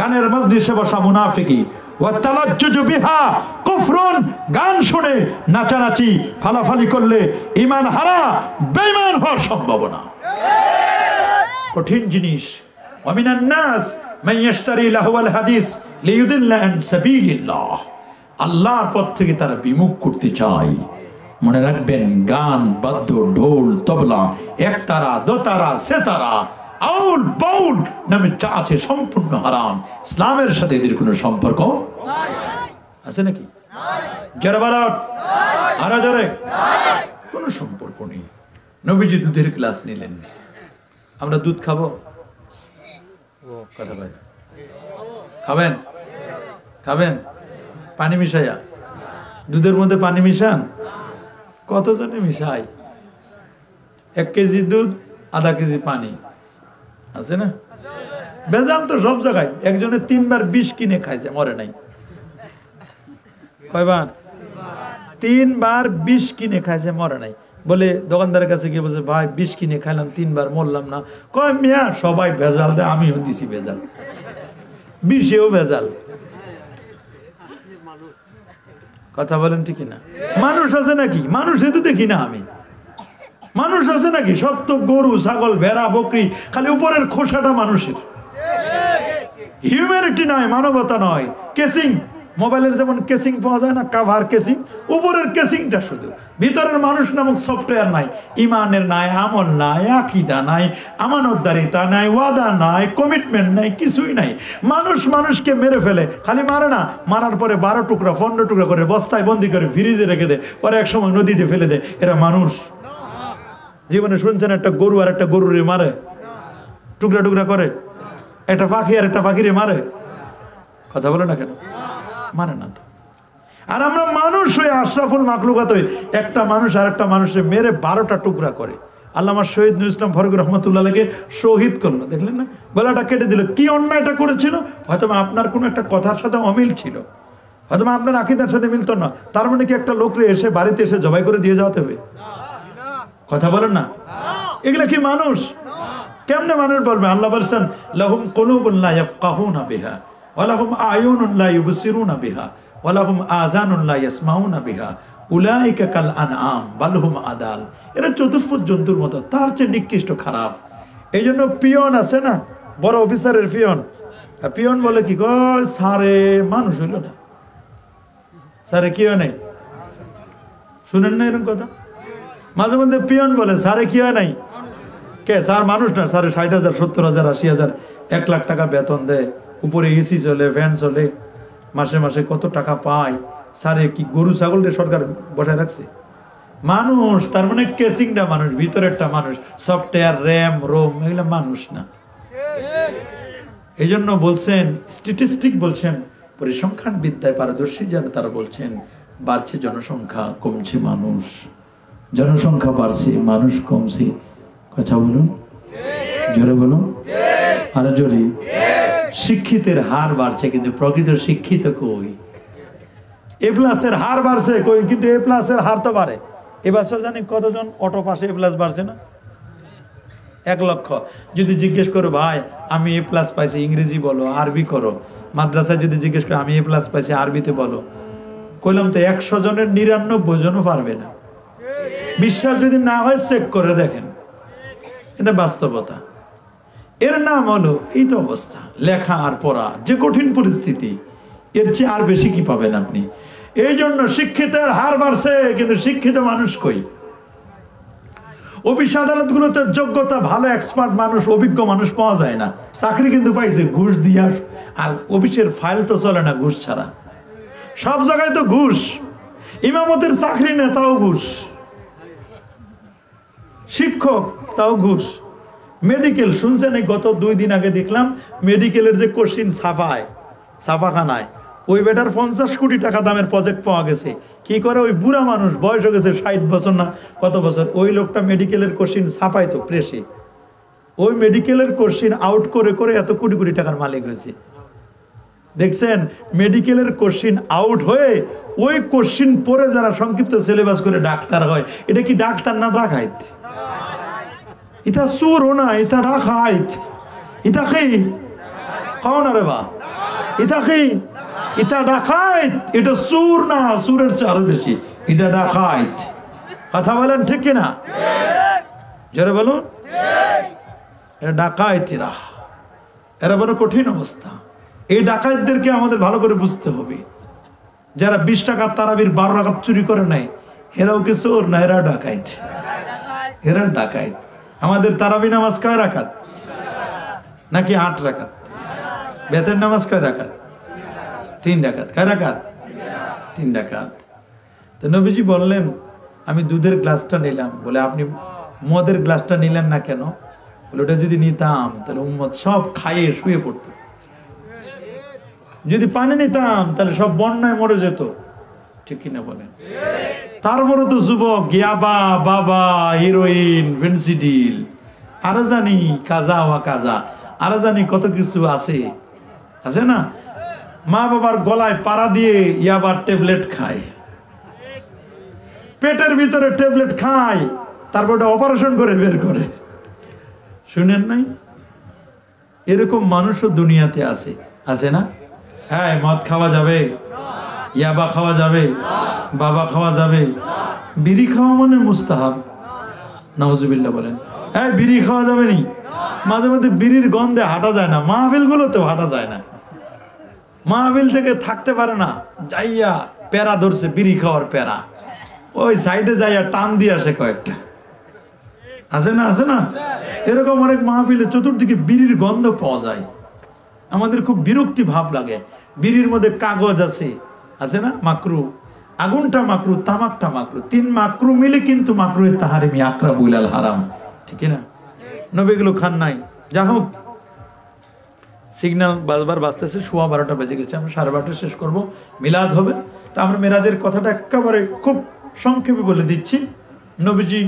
গানের মজলিসে বসা মুনাফিকি, ওয়া তালাজ্জুজু বিহা কুফরুন, গান শুনে নাচানাচি ফালাফালি করলে ঈমান হারা, বেঈমান হওয়ার সম্ভাবনা। কঠিন জিনিস। ওয়া মিনান নাস মান ইয়াশতারি লাহওয়াল হাদিস লিইউদিল্লা আন সাবিলিল্লাহ, আল্লাহর পথ থেকে তারা বিমুখ করতে চায়। মনে রাখবেন, গান, বাদ্য, ঢোল, তবলা, একতারা, দোতারা, সেতারা, আউল বাউল নামে যা আছে সম্পূর্ণ হারাম। ইসলামের সাথে এদের কোনো সম্পর্ক আছে নাকি? যারা বারাত আরা জোরে, কোনো সম্পর্ক নেই। নবীজি দুধের গ্লাস নিলেন। আমরা দুধ খাবো? কথা বলেন, খাবেন? খাবেন? পানি মিশাইয়া? দুধের মধ্যে পানি মিশান? কতজনে মিশাই? 1 কেজি দুধ, আধা কেজি পানি, আছে না? বেজাল তো সব জায়গায়। একজনে 3 বার বিষ কিনে খাইছে, মরে নাই। কয়বার? 3 বার বিষ কিনে খাইছে, মরে নাই। বলে দোকানদারের কাছে গিয়ে বলছে, ভাই বিষ কিনে খাইলাম, 3 বার মরলাম না। কয় মিয়া সবাই ভেজাল দেয়, আমিও দিছি ভেজাল, বিষেও ভেজাল। কথা বলেন ঠিক না? মানুষ আছে নাকি? মানুষে তো দেখি না আমি। মানুষ আছে নাকি? সব তো গরু, ছাগল, ভেড়া, বকরি, খালি উপরের খোসাটা মানুষের। হিউম্যানিটি নয়, মানবতা নয়। কেসিং, মোবাইলের যেমন কেসিং পাওয়া যায় না, কাভার কেসিং, উপরের কেসিংটা শুধু, ভিতরের মানুষ নামক সফটওয়্যার নাই। ইমানের নাই, আমল নাই, আকীদা নাই, আমানতদারিতা নাই, ওয়াদা নাই, কমিটমেন্ট নাই, কিছুই নাই। মানুষ মানুষকে মেরে ফেলে, খালি মারে না, মারার পরে 12 টুকরা 15 টুকরা করে বস্তায় বন্দি করে ফ্রিজে রেখে দেয়, পরে এক সময় নদীতে ফেলে দেয়। এরা মানুষ? জীবনে শুনছেন একটা গরু আর একটা গরুরে মারে, টুকরা টুকরা করে? একটা পাখি আর একটা পাখিরে মারে? কথা বলে না কেন? মানে না তো। আর আমরা মানুষ হয়ে, আশরাফুল মাখলুকাত হয়ে একটা মানুষ আর একটা মানুষের মেরে 12টা টুকরা করে। আল্লামা শহীদ নূর ইসলাম ফারুকী রহমতুল্লাহকে শহীদ করলো, দেখলেন না? গলাটা কেটে দিল। কি অন্যায়টা করেছিল? হয়তো আপনার কোনো একটা কথার সাথে অমিল ছিল, হয়তো আপনার আকীদার সাথে মিলতো না, তার মানে কি একটা লোকরে এসে বাড়িতে এসে জবাই করে দিয়ে যাওয়াতে হবে? কথা বলেন না? এগুলা কি মানুষ? কেমনে মানুষ বলবে? আল্লাহ বলছেন, লাহুম কুলুবুন লা ইয়াফকাহুনা বিহা ওয়া লাহুম আয়ুনুন লা ইউবসিরুনা বিহা ওয়া লাহুম আযানুন লা ইয়াসমাউনা বিহা উলাইকা কাল আনআম বাল হুম আদাল। এরা চতুষ্পদ জন্তুর মতো, তার চেয়ে নিকৃষ্ট, খারাপ। এই জন্য পিয়ন আছে না, বড় অফিসারের পিয়ন, পিয়ন বলে কি গো, সারে মানুষ হইল না, সারে কি হয় নাই? শুনেন না এরকম কথা? মাঝে মধ্যে পিয়ন বলে সারে কি হয় নাই? কে স্যার মানুষ না? স্যারে 60,000 70,000 80,000 1 লাখ টাকা বেতন দেয়, উপরে এসি চলে, ফ্যান চলে, মাসে মাসে কত টাকা পায়। স্যারে কি গরু ছাগলকে সরকার বসায় রাখছে? মানুষ, তার মানে কেসিংটা মানুষ, ভিতরেরটা মানুষ, সফটওয়্যার, র্যাম, রোম, এগুলো মানুষ না। এই জন্য বলছেন, স্ট্যাটিস্টিক বলছেন, পরিসংখ্যান বিদ্যায় পারদর্শী যারা, তারা বলছেন বাড়ছে জনসংখ্যা, কমছে মানুষ। জনসংখ্যা বাড়ছে, মানুষ কমছে। কথা বলুন, জোরে বলুন, আরো জোরে। শিক্ষিতের হার বাড়ছে, কিন্তু প্রকৃত শিক্ষিত কই? এ প্লাসের হার বাড়ছে কই? কিন্তু এ প্লাসের হার তো বাড়ে। এবছর জানি কতজন অটো পাশে এ প্লাস বাড়ছে না? 1 লক্ষ। যদি জিজ্ঞেস করো ভাই আমি এ প্লাস পাইছি, ইংরেজি বলো, আরবি করো। মাদ্রাসায় যদি জিজ্ঞেস করো আমি এ প্লাস পাইছি, আরবিতে বলো। কইলাম তো 100 জনের 99 জনও পারবে না। বিশ্বাস যদি না হয় চেক করে দেখেন, এটা বাস্তবতা। এর নাম হলো এই তো অবস্থা। লেখা আর পড়া যে কঠিন পরিস্থিতি, এর চেয়ে আর বেশি কি পাবেন আপনি? এই জন্য শিক্ষিতের হার বাড়ছে, কিন্তু শিক্ষিত মানুষ কই? অফিস আদালত গুলোতে যোগ্যতা ভালো, এক্সপার্ট মানুষ, অভিজ্ঞ মানুষ পাওয়া যায় না। চাকরি কিন্তু পাইছে ঘুষ দিয়া, আর অফিসের ফাইল তো চলে না ঘুষ ছাড়া। সব জায়গায় তো ঘুষ। ইমামতের চাকরি না, তাও ঘুষ। শিক্ষক, তাও ঘুষ। মেডিকেল শুনছেন, গত 2 দিন আগে দেখলাম মেডিকেলের যে কোশ্চিন ছাপাখানায়, ওই বেটার 50 কোটি টাকা দামের প্রজেক্ট পাওয়া গেছে। কি করে? ওই বুড়া মানুষ, বয়স হয়ে গেছে 60 বছর না কত বছর, ওই লোকটা মেডিকেলের কোশ্চিন ছাপাইতো প্রেসে। ওই মেডিকেলের কোশ্চিন আউট করে করে এত কোটি কোটি টাকার মালিক হয়েছে। দেখছেন, মেডিকেলের কোশ্চিন আউট হয়ে ওই কোশ্চিন পরে যারা সংক্ষিপ্ত সিলেবাস করে ডাক্তার হয়, এটা কি ডাক্তার না ডাকাইত? এটা সুর না, এটা ডাকাইত। এটা কি খাও না রে বা, এটা কি? এটা ডাকাইত। এটা সুর না, সুরের চেয়ে আরো বেশি, এটা ডাকাইত। কথা বলেন ঠিক কিনা? জোরে বলুন। এটা ডাকাইতেরা, এরা বড় কঠিন অবস্থা। এই ডাকাইতদেরকে আমাদের ভালো করে বুঝতে হবে। যারা 20 টাকার তারাবির 12 রাকাত চুরি করে নাই, এরাও কি চোর না? এরা ডাকাইত, এরা ডাকাইত। আমাদের তারাবি নামাজ কয় রাকাত? নাকি 8 রাকাত? বেতের নামাজ কয় রাকাত? 3 রাকাত। কয় রাকাত? 3 রাকাত। তো নবীজি বললেন, আমি দুধের গ্লাসটা নিলাম। বলে আপনি মদের গ্লাসটা নিলেন না কেন? বলে ওটা যদি নিতাম তাহলে উম্মত সব খাইয়ে শুয়ে পড়তো। যদি পানি নিতাম তাহলে সব বন্যায় মরে যেত। ঠিক কিনা বলেন? তারপরে তো যুবক ইয়াবা, বাবা, হিরোইন, ফেন্সিডিল, আরো জানি কাজা ওয়া কাজা, আরো জানি কত কিছু আছে, আছে না? মা বাবার গলায় পাড়া দিয়ে ইয়াবার ট্যাবলেট খায়, পেটের ভিতরে ট্যাবলেট খায়, তারপর অপারেশন করে বের করে। শুনেন নাই? এরকম মানুষও দুনিয়াতে আছে, আছে না? হ্যাঁ, মদ খাওয়া যাবে, ইয়াবা খাওয়া যাবে, বাবা খাওয়া যাবে। বিড়ি খাওয়া মানে মুস্তাহাব, নাউজুবিল্লাহ বলেন। হ্যাঁ, বিড়ি খাওয়া যাবে নি? মাঝে মধ্যে বিড়ির গন্ধে হাঁটা যায় না, মাহফিল গুলোতেও হাঁটা যায় না, মাহফিল থেকে থাকতে পারে না, যাইয়া প্যারা ধরছে, বিড়ি খাওয়ার প্যারা, ওই সাইডে যাইয়া টান দিয়ে আসে কয়েকটা, আছে না, আছে না? এরকম অনেক মাহফিলে চতুর্দিকে বিড়ির গন্ধ পাওয়া যায়, আমাদের খুব বিরক্তি ভাব লাগে। বিড়ির মধ্যে কাগজ আছে না, মাকরু, আগুনটা মাকরু, তামাকটা মাকরু, 3 মাকরু মিলে কিন্তু মাকরুয়ে তাহারিমি আকরাবুল আল হারাম, ঠিক না? নবীগুলো খান নাই। যা হোক, সিগন্যাল বাজবার বাজতেছে, 12:15 বেজে গেছে, আমরা 12:30 শেষ করব, মিলাদ হবে। তা আমরা মেরাজের কথাটা একেবারে খুব সংক্ষেপে বলে দিচ্ছি। নবীজি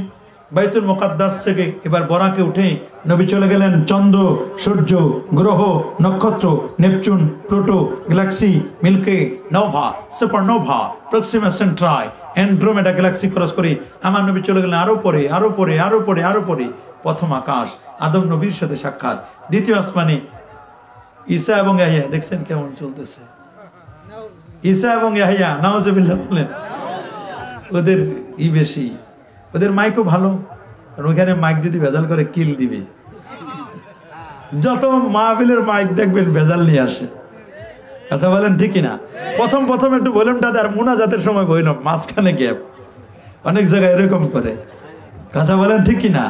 বাইতুল মুকাদ্দাস থেকে এবার বরাকে উঠে নবী চলে গেলেন চন্দ্র, সূর্য, গ্রহ, নক্ষত্র, Neptune, Pluto, galaxy, milky, nova, supernova, Proxima Centauri, Andromeda galaxy cross করে আমার নবী চলে গেলেন আরো পরে, আরো পরে, আরো পরে, আরো পরে। প্রথম আকাশ, আদম নবীর সাথে সাক্ষাৎ। দ্বিতীয় আসমানে ঈসা এবং ইয়াহইয়া, দেখছেন কেমন চলতেছে? ঈসা এবং ইয়াহইয়া, নাউজুবিল্লাহ বলেন। ওদের বেশি, ওদের মাইকও ভালো, কারণ ওখানে মাইক যদি ভেজাল করে কিল দিবে। যত মাহফিলের মাইক দেখবেন ভেজাল নিয়ে আসে, কথা বলেন ঠিক না? প্রথম একটু ভলিউমটা আর মুনাজাতের সময় বইলাম, মাঝখানে গ্যাপ, অনেক জায়গায় এরকম করে, কথা বলেন ঠিক না?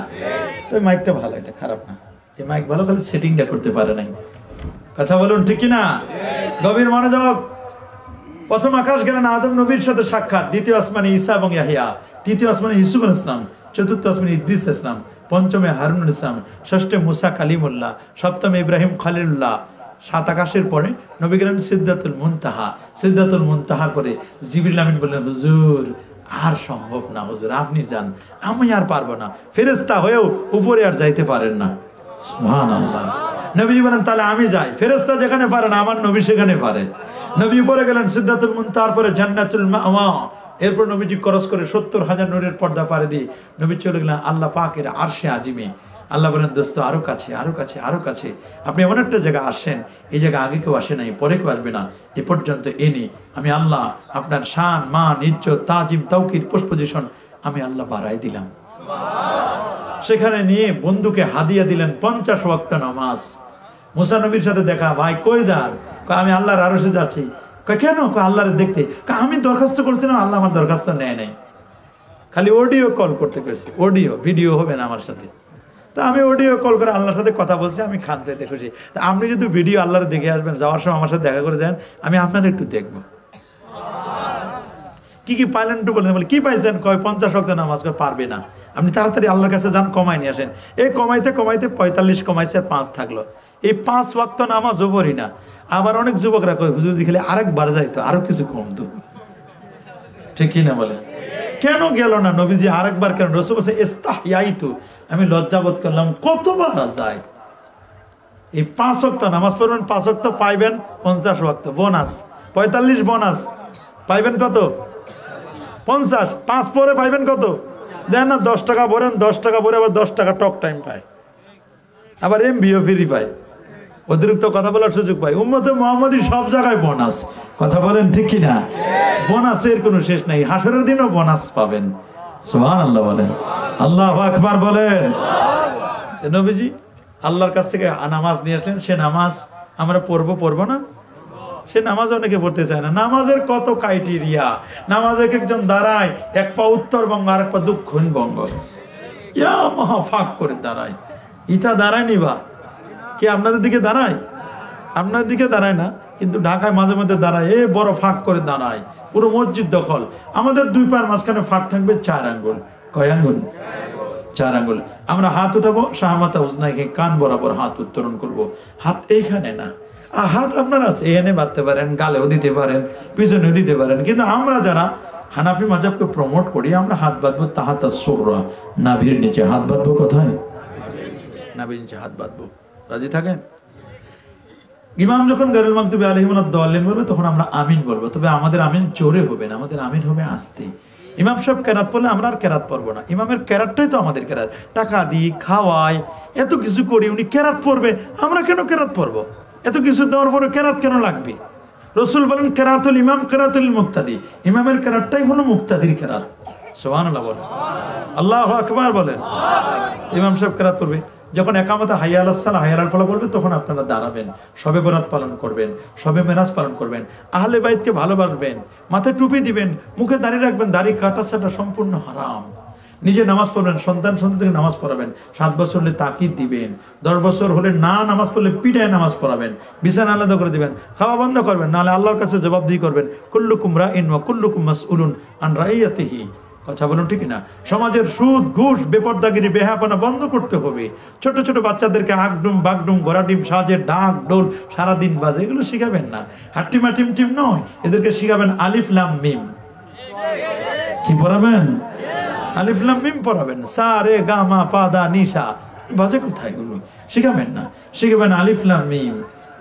ওই মাইকটা ভালো, এটা খারাপ না, এই মাইক ভালো, খালি সেটিংটা করতে পারে নাই, কথা বলুন ঠিক না? গভীর মনোযোগ। প্রথম আকাশ গেলেন আদম নবীর সাথে সাক্ষাৎ, দ্বিতীয় আসমানে ঈসা এবং ইয়াহইয়া, তৃতীয় আসমানে ইউসুফ আলাইহিস সালাম, চতুর্থ আসমানে ইদ্রিস আলাইহিস সালাম, পঞ্চমে হারুন আলাইহিস সালাম, ষষ্ঠে মুসা কালিমুল্লাহ, সপ্তমে ইব্রাহিম খলিলুল্লাহ। 7 আকাশের পরে নবী গেলেন সিদরাতুল মুনতাহা। সিদরাতুল মুনতাহা করে জিবরিল আমিন বললেন, হুজুর আর সম্ভব না, হুজুর আপনি যান, আমি আর পারবো না, ফেরেশতা হয়েও উপরে আর যাইতে পারেন না। সুবহানাল্লাহ। নবীজি বলেন, তাহলে আমি যাই, ফেরেশতা যেখানে পারে না, আমার নবী সেখানে পারে। নবী উপরে গেলেন সিদরাতুল মুনতাহার পরে জান্নাতুল মাওয়া, এরপর নবীজি ক্রস করে 70,000 নূরের পর্দা পারে দিয়ে নবী চলে গেলেন আল্লাহ পাকের আরশে আজিমে। আল্লাহ বলেন, দোস্ত আরো কাছে, আরো কাছে, আরো কাছে, আপনি এমন একটা জায়গা আসছেন, এই জায়গা আগে কেউ আসে নাই, পরে কেউ আসবে না, এ পর্যন্ত এনে আমি আল্লাহ আপনার শান, মান, ইজ্জত, তাজিম, তাওকির, পোস্ট পজিশন আমি আল্লাহ বাড়াই দিলাম। সেখানে নিয়ে বন্ধুকে হাদিয়া দিলেন 50 ওয়াক্ত নামাজ। মুসা নবীর সাথে দেখা, ভাই কই যান? আমি আল্লাহর আরশে যাচ্ছি। কেন? আল্লাহরে দেখতে। আমি দরখাস্ত করছিলাম, আল্লাহ আমার দরখাস্ত নেয় নাই, খালি অডিও কল করতে পেরেছি, অডিও, ভিডিও হবে না আমার সাথে। তা আমি অডিও কল করে আল্লাহর সাথে কথা বলছি, আমি খানতে দেখেছি। তা আপনি যদি ভিডিও আল্লাহর দেখে আসবেন, যাওয়ার সময় আমার সাথে দেখা করে যান, আমি আপনার একটু দেখবো কি পাইলেন একটু বলেন। বলে কি পাইছেন? কয় 50 ওয়াক্ত নামাজ। কয় পারবে না, আপনি তাড়াতাড়ি আল্লাহর কাছে যান, কমাই নিয়ে আসেন। এই কমাইতে কমাইতে 45 কমাইছে, 5 থাকলো। এই 5 ওয়াক্ত নামাজও পড়ি না। আবার অনেক যুবকরা কয়, হুজুর খালি আরেকবার যাইতো, আরো কিছু কমতো, ঠিক কিনা বলে? কেন গেল না নবীজি আরেকবার? কেন? রাসূল বলেছে ইস্তাহইয়াইতু, আমি লজ্জাবোধ করলাম, কতবার যায়। এই 5 ওয়াক্ত নামাজ পড়বেন, 5 ওয়াক্ত পাইবেন 50 ওয়াক্ত বোনাস, 45 বোনাস পাইবেন কত? 50। 5 পরে পাইবেন কত? দেন না 10 টাকা ভরেন, 10 টাকা ভরে আবার 10 টাকা টক টাইম পায়, আবার এমবিও ফ্রি পায়, অতিরিক্ত কথা বলার সুযোগ পায়। উম্মতে মুহাম্মাদি সব জায়গায় বোনাস, কথা বলেন ঠিক কিনা? বোনাসের কোনো শেষ নাই, হাসরের দিনও বোনাস পাবেন। সুবহানাল্লাহ বলেন, আল্লাহু আকবার বলেন। নবীজি আল্লাহর কাছ থেকে নামাজ নিয়ে আসলেন, সে নামাজ আমরা পড়বো না? সে নামাজ অনেকে পড়তে চায় না। নামাজের কত ক্রাইটেরিয়া, নামাজে একজন দাঁড়ায়, এক পা উত্তরবঙ্গ আর এক পা দক্ষিণবঙ্গ, ইয়া মহা ফাঁক করে দাঁড়ায়। ইটা দাঁড়ায় নিবা কি? আপনাদের দিকে দাঁড়ায়? আপনার দিকে দাঁড়ায় না, কিন্তু ঢাকায় মাঝে মধ্যে দাঁড়ায়, এ বড় ফাঁক করে দাঁড়ায়, পুরো মসজিদ দখল। আমাদের 2 পায়ের মাঝখানে ফাঁক থাকবে 4 আঙ্গুল। কয় আঙ্গুল? 4 আঙ্গুল। আমরা হাত উঠাবো, শাহমাতা উজনাকে কান বরাবর হাত উত্তোলন করব। হাত এইখানে না, হাত আপনার আছে, এখানে বাঁধতে পারেন, গালেও দিতে পারেন, পিছনেও দিতে পারেন। কিন্তু আমরা যারা হানাফি মাযহাবকে প্রমোট করি, আমরা হাত বাঁধবো তাহাতা সুগরা, নাভির নিচে হাত বাঁধবো। কোথায়? নাভির নিচে হাত বাঁধবো। রাজি থাকেন? ইমাম যখন গায়রুল মাগদুবি আলাইহিম ওয়াদ-দাল্লিন বলবে, তখন আমরা আমিন বলবো। তবে আমাদের আমিন জোরে হবে না, আমাদের আমিন হবে আস্তে। ইমাম সাহেব কেরাত পড়লে আমরা আর কেরাত পড়বো না। ইমামের কেরাতটাই তো আমাদের কেরাত, টাকা দিই, খাওয়াই, এত কিছু করি, উনি কেরাত পড়বে, আমরা কেন কেরাত পড়বো? এত কিছু দেওয়ার পরে কেরাত কেন লাগবে? রাসূল বলেন, কেরাতুল ইমাম কেরাতুল মুক্তাদি, ইমামের কেরাতটাই হলো মুক্তাদির কেরাত। সুবহানাল্লাহ বলেন, আল্লাহু আকবার বলেন। ইমাম সাহেব কেরাত করবে, যখন একামতে হাইয়া আলাস সালাহ হাইয়া আলাল ফালাহ বলবে তখন আপনারা দাঁড়াবেন, শবে বরাত পালন করবেন, শবে মেরাজ পালন করবেন, আহলে বাইতকে ভালোবাসবেন, মাথায় টুপি দিবেন, মুখে দাড়ি রাখবেন, দাড়ি কাটা ছাটা সম্পূর্ণ হারাম। নিজে নামাজ পড়বেন, সন্তান সন্ততিকে নামাজ পড়াবেন, 7 বছর হলে তাকিদ দিবেন, 10 বছর হলে না নামাজ পড়লে পিঠায় নামাজ পড়াবেন, বিছানা আলাদা করে দিবেন, খাওয়া বন্ধ করবেন, নাহলে আল্লাহর কাছে জবাবদিহি করবেন। কুল্লুকুম রাইন ওয়া কুল্লুকুম মাসউলুন আন রাইয়াতিহি। কথা বলুন ঠিক না? সমাজের সুদ ঘুষ বেপরদাগিরি বেহাপনা বন্ধ করতে হবে। ছোট ছোট বাচ্চাদেরকে আগডুম বাগডুম ঘোড়াডিম সাজের ঢাক ঢোল সারাদিন বাজে, এগুলো শিখাবেন না। হাট্টিমা টিম টিম নয়, এদেরকে শিখাবেন আলিফ লাম মিম। কি পড়াবেন? আলিফ লাম মিম পড়াবেন। সা রে গা মা পা দা নিসা বাজে কোথায় এগুলো শিখাবেন না, শিখাবেন আলিফ লাম মিম।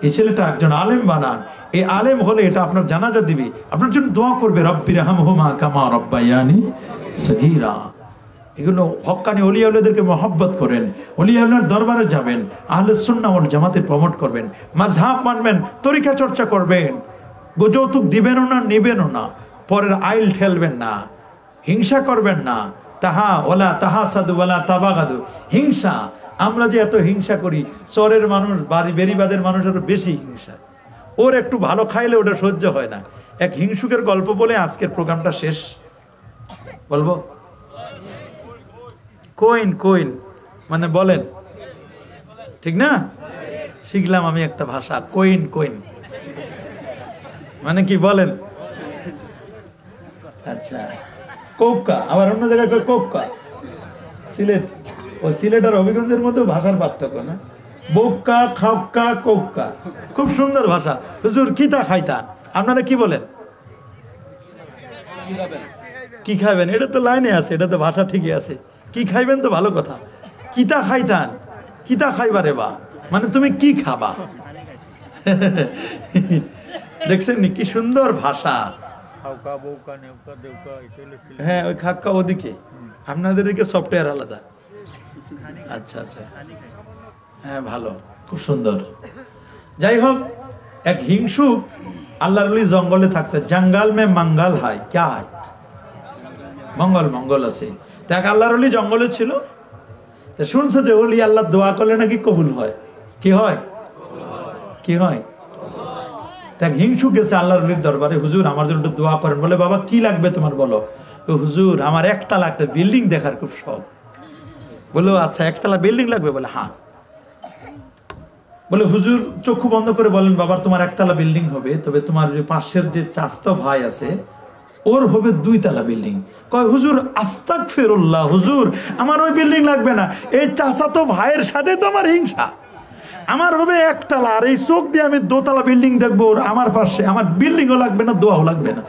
এই ছেলেটা একজন আলেম বানান, এই আলেম হলে এটা আপনার জানাজা দিবে, আপনার জন্য দোয়া করবে, রব্বির হামহুমা কামা রাব্বায়ানি সগীরা। এগুলো হক্কানি ওলিয়া আউলিয়াদেরকে মহব্বত করেন, ওলিয়া আউলিয়ার দরবারে যাবেন, আহলে সুন্নাহ ওয়াল জামাতে প্রমোট করবেন, মাযহাব মানবেন, তরিকা চর্চা করবেন, যৌতুক দিবেনও না নেবেনও না, পরের আইল ঠেলবেন না, হিংসা করবেন না। তাহা ওয়ালা তাহাসাদু ওয়ালা তাবাগাদু। হিংসা, আমরা যে এত হিংসা করি, চরের মানুষ বাড়ি বেরিবাদের মানুষের বেশি হিংসা। ওর একটু ভালো খাইলে ওটা সহ্য হয় না। এক হিংসুকের গল্প বলে আজকের প্রোগ্রামটা শেষ। বলবো? কোইন কোইন মানে বলেন, ঠিক না? শিখলাম আমি একটা ভাষা, কোইন কোইন মানে কি বলেন? আচ্ছা, কোক্কা, আবার অন্য জায়গায় কোক্কা, সিলেট, ওই সিলেট আর হবিগঞ্জের মধ্যে ভাষার পার্থক্য না? বোক্কা, খাক্কা, কোক্কা, খুব সুন্দর ভাষা। হুজুর কিতা খাইতান, আপনারা কি বলেন? কি খাইবেন, এটা তো লাইনে আছে, এটা তো ভাষা ঠিকই আছে। কি খাইবেন তো ভালো কথা। কিতা খাইতান, কিতা খাইবা রে বা মানে তুমি কি খাবা। দেখছেন নি কি সুন্দর ভাষা। হ্যাঁ, ওই খাক্কা ওদিকে, আপনাদের দিকে সফটওয়্যার আলাদা। আচ্ছা আচ্ছা, হ্যাঁ ভালো, খুব সুন্দর। যাই হোক, এক হিংসুক আল্লাহর ওলি জঙ্গলে থাকতে, জঙ্গল মে মঙ্গল হয় ক্যা হয়, মঙ্গল মঙ্গল আছে। দেখ আল্লাহর ওলি জঙ্গলে ছিল, শুনছে যে ওলি আল্লাহ দোয়া করলে নাকি কবুল হয়। কি হয়? কি হয়? দেখ হিংসুক গেছে আল্লাহর ওলির দরবারে, হুজুর আমার জন্য একটু দোয়া করেন। বলে বাবা কি লাগবে তোমার বলো। হুজুর আমার একতলা একটা বিল্ডিং দেখার খুব শখ। বলো আচ্ছা একতলা বিল্ডিং লাগবে? বলে হ্যাঁ। বলে হুজুর চক্ষু বন্ধ করে বলেন বাবা তোমার একতলা বিল্ডিং হবে, তবে তোমার যে পাশের যে চাচতো ভাই আছে ওর হবে 2 তলা বিল্ডিং। কয় হুজুর আস্তাগফিরুল্লাহ, হুজুর আমার ওই বিল্ডিং লাগবে না, এই চাচাতো ভাইয়ের সাথে তো আমার হিংসা, আমার হবে একতলা, আর এই চোখ দিয়ে আমি 2 তলা বিল্ডিং দেখবো ওর আমার পাশে, আমার বিল্ডিংও লাগবে না, দোয়াও লাগবে না।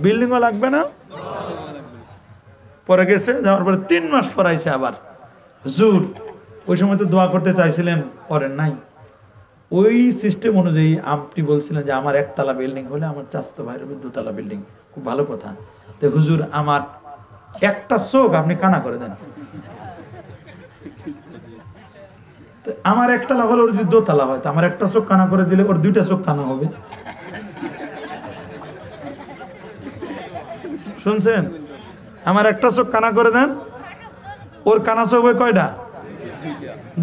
বিল্ডিংও লাগবে না, পরে গেছে, যাওয়ার পরে 3 মাস পর আইছে আবার, হুজুর ওই সময় তো দোয়া করতে চাইছিলেন, করেন নাই। ওই সিস্টেম অনুযায়ী আপনি বলছিলেন যে আমার একতলা বিল্ডিং হলে আমার চাচাতো ভাইয়ের হবে 2 তলা বিল্ডিং, খুব ভালো কথা। তো হুজুর আমার একটা চোখ আপনি কানা করে দেন। আমার একতলা হলে ওর যদি 2 তলা হয়, তো আমার একটা চোখ কানা করে দিলে ওর 2টা চোখ কানা হবে। শুনছেন? আমার একটা চোখ কানা করে দেন, ওর কানা চোখ হবে কয়টা?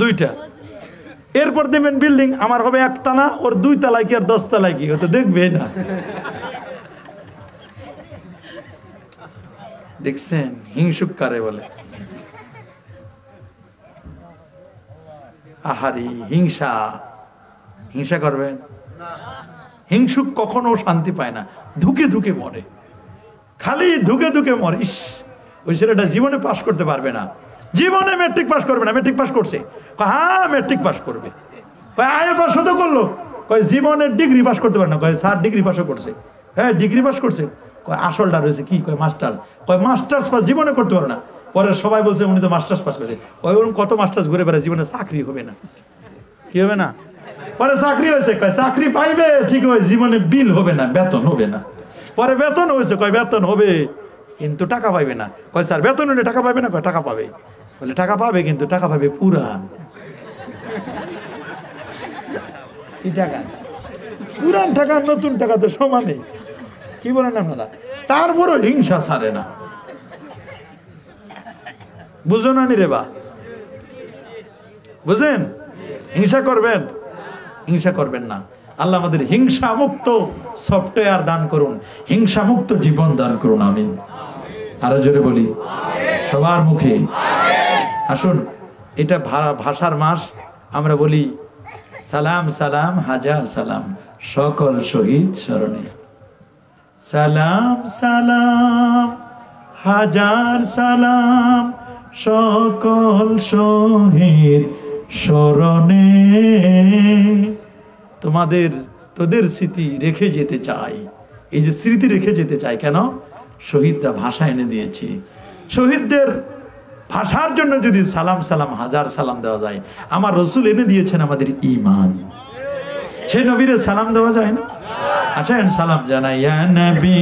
2টা। এরপর দেবেন বিল্ডিং, আমার হবে 1 তলা, ওর 2 তলায় কি আর 10 তলায় কি, ও তো দেখবে না। দেখছেন হিংসুক কারে বলে? আহারি হিংসা, হিংসা করবেন? হিংসুক কখনো শান্তি পায় না, ধুকে ধুকে মরে, খালি ধুকে ধুকে মরে। ইস ওই ছেলেটা জীবনে পাস করতে পারবে না, জীবনে ম্যাট্রিক পাস করবে না। ম্যাট্রিক পাস করছে? হ্যাঁ ম্যাট্রিক পাস করবে। আয় পাস হতে করলো? কয় জীবনের ডিগ্রি পাস করতে পারে না। কয় স্যার ডিগ্রি পাসও করছে। হ্যাঁ ডিগ্রি পাস করছে। কয় আসলটা রয়েছে কি? কয় মাস্টার্স। কয় মাস্টার্স পাস জীবনে করতে পারে না। পরে সবাই বলছে উনি তো মাস্টার্স পাস করেছে। কয় ওরকম কত মাস্টার্স ঘুরে বেড়ায়, জীবনে চাকরি হবে না। কি হবে না? পরে চাকরি হয়েছে। কয় চাকরি পাইবে ঠিক হয়, জীবনে বিল হবে না, বেতন হবে না। পরে বেতন হয়েছে। কয় বেতন হবে কিন্তু টাকা পাইবে না। কয় স্যার বেতন হলে টাকা পাইবে না? কয় টাকা পাবে। বলে টাকা পাবে কিন্তু টাকা পাবে পুরান। কি টাকা? পুরান টাকা নতুন টাকা তো সমানে। কি বলেন আপনারা? তারপরও হিংসা ছাড়ে না। বুঝো না নি রে বা, বুঝেন? হিংসা করবেন, হিংসা করবেন না। আল্লাহ আমাদের হিংসা মুক্ত সফটওয়্যার দান করুন, হিংসা মুক্ত জীবন দান করুন, আমিন। আরো জোরে বলি সবার মুখে। আসুন, এটা ভাষার মাস, আমরা বলি সালাম সালাম হাজার সালাম সকল শহীদ স্মরণে। সালাম সালাম হাজার সালাম সকল শহীদ স্মরণে। তোদের স্মৃতি রেখে যেতে চাই। এই যে স্মৃতি রেখে যেতে চাই কেন? শহীদরা ভাষা এনে দিয়েছে। শহীদদের ভাষার জন্য যদি সালাম সালাম হাজার সালাম দেওয়া যায়, আমার রসুল এনে দিয়েছেন আমাদের ঈমান। সেই নবীরে সালাম দেওয়া যায় না? আচ্ছা, সালাম জানাই ইয়া নবী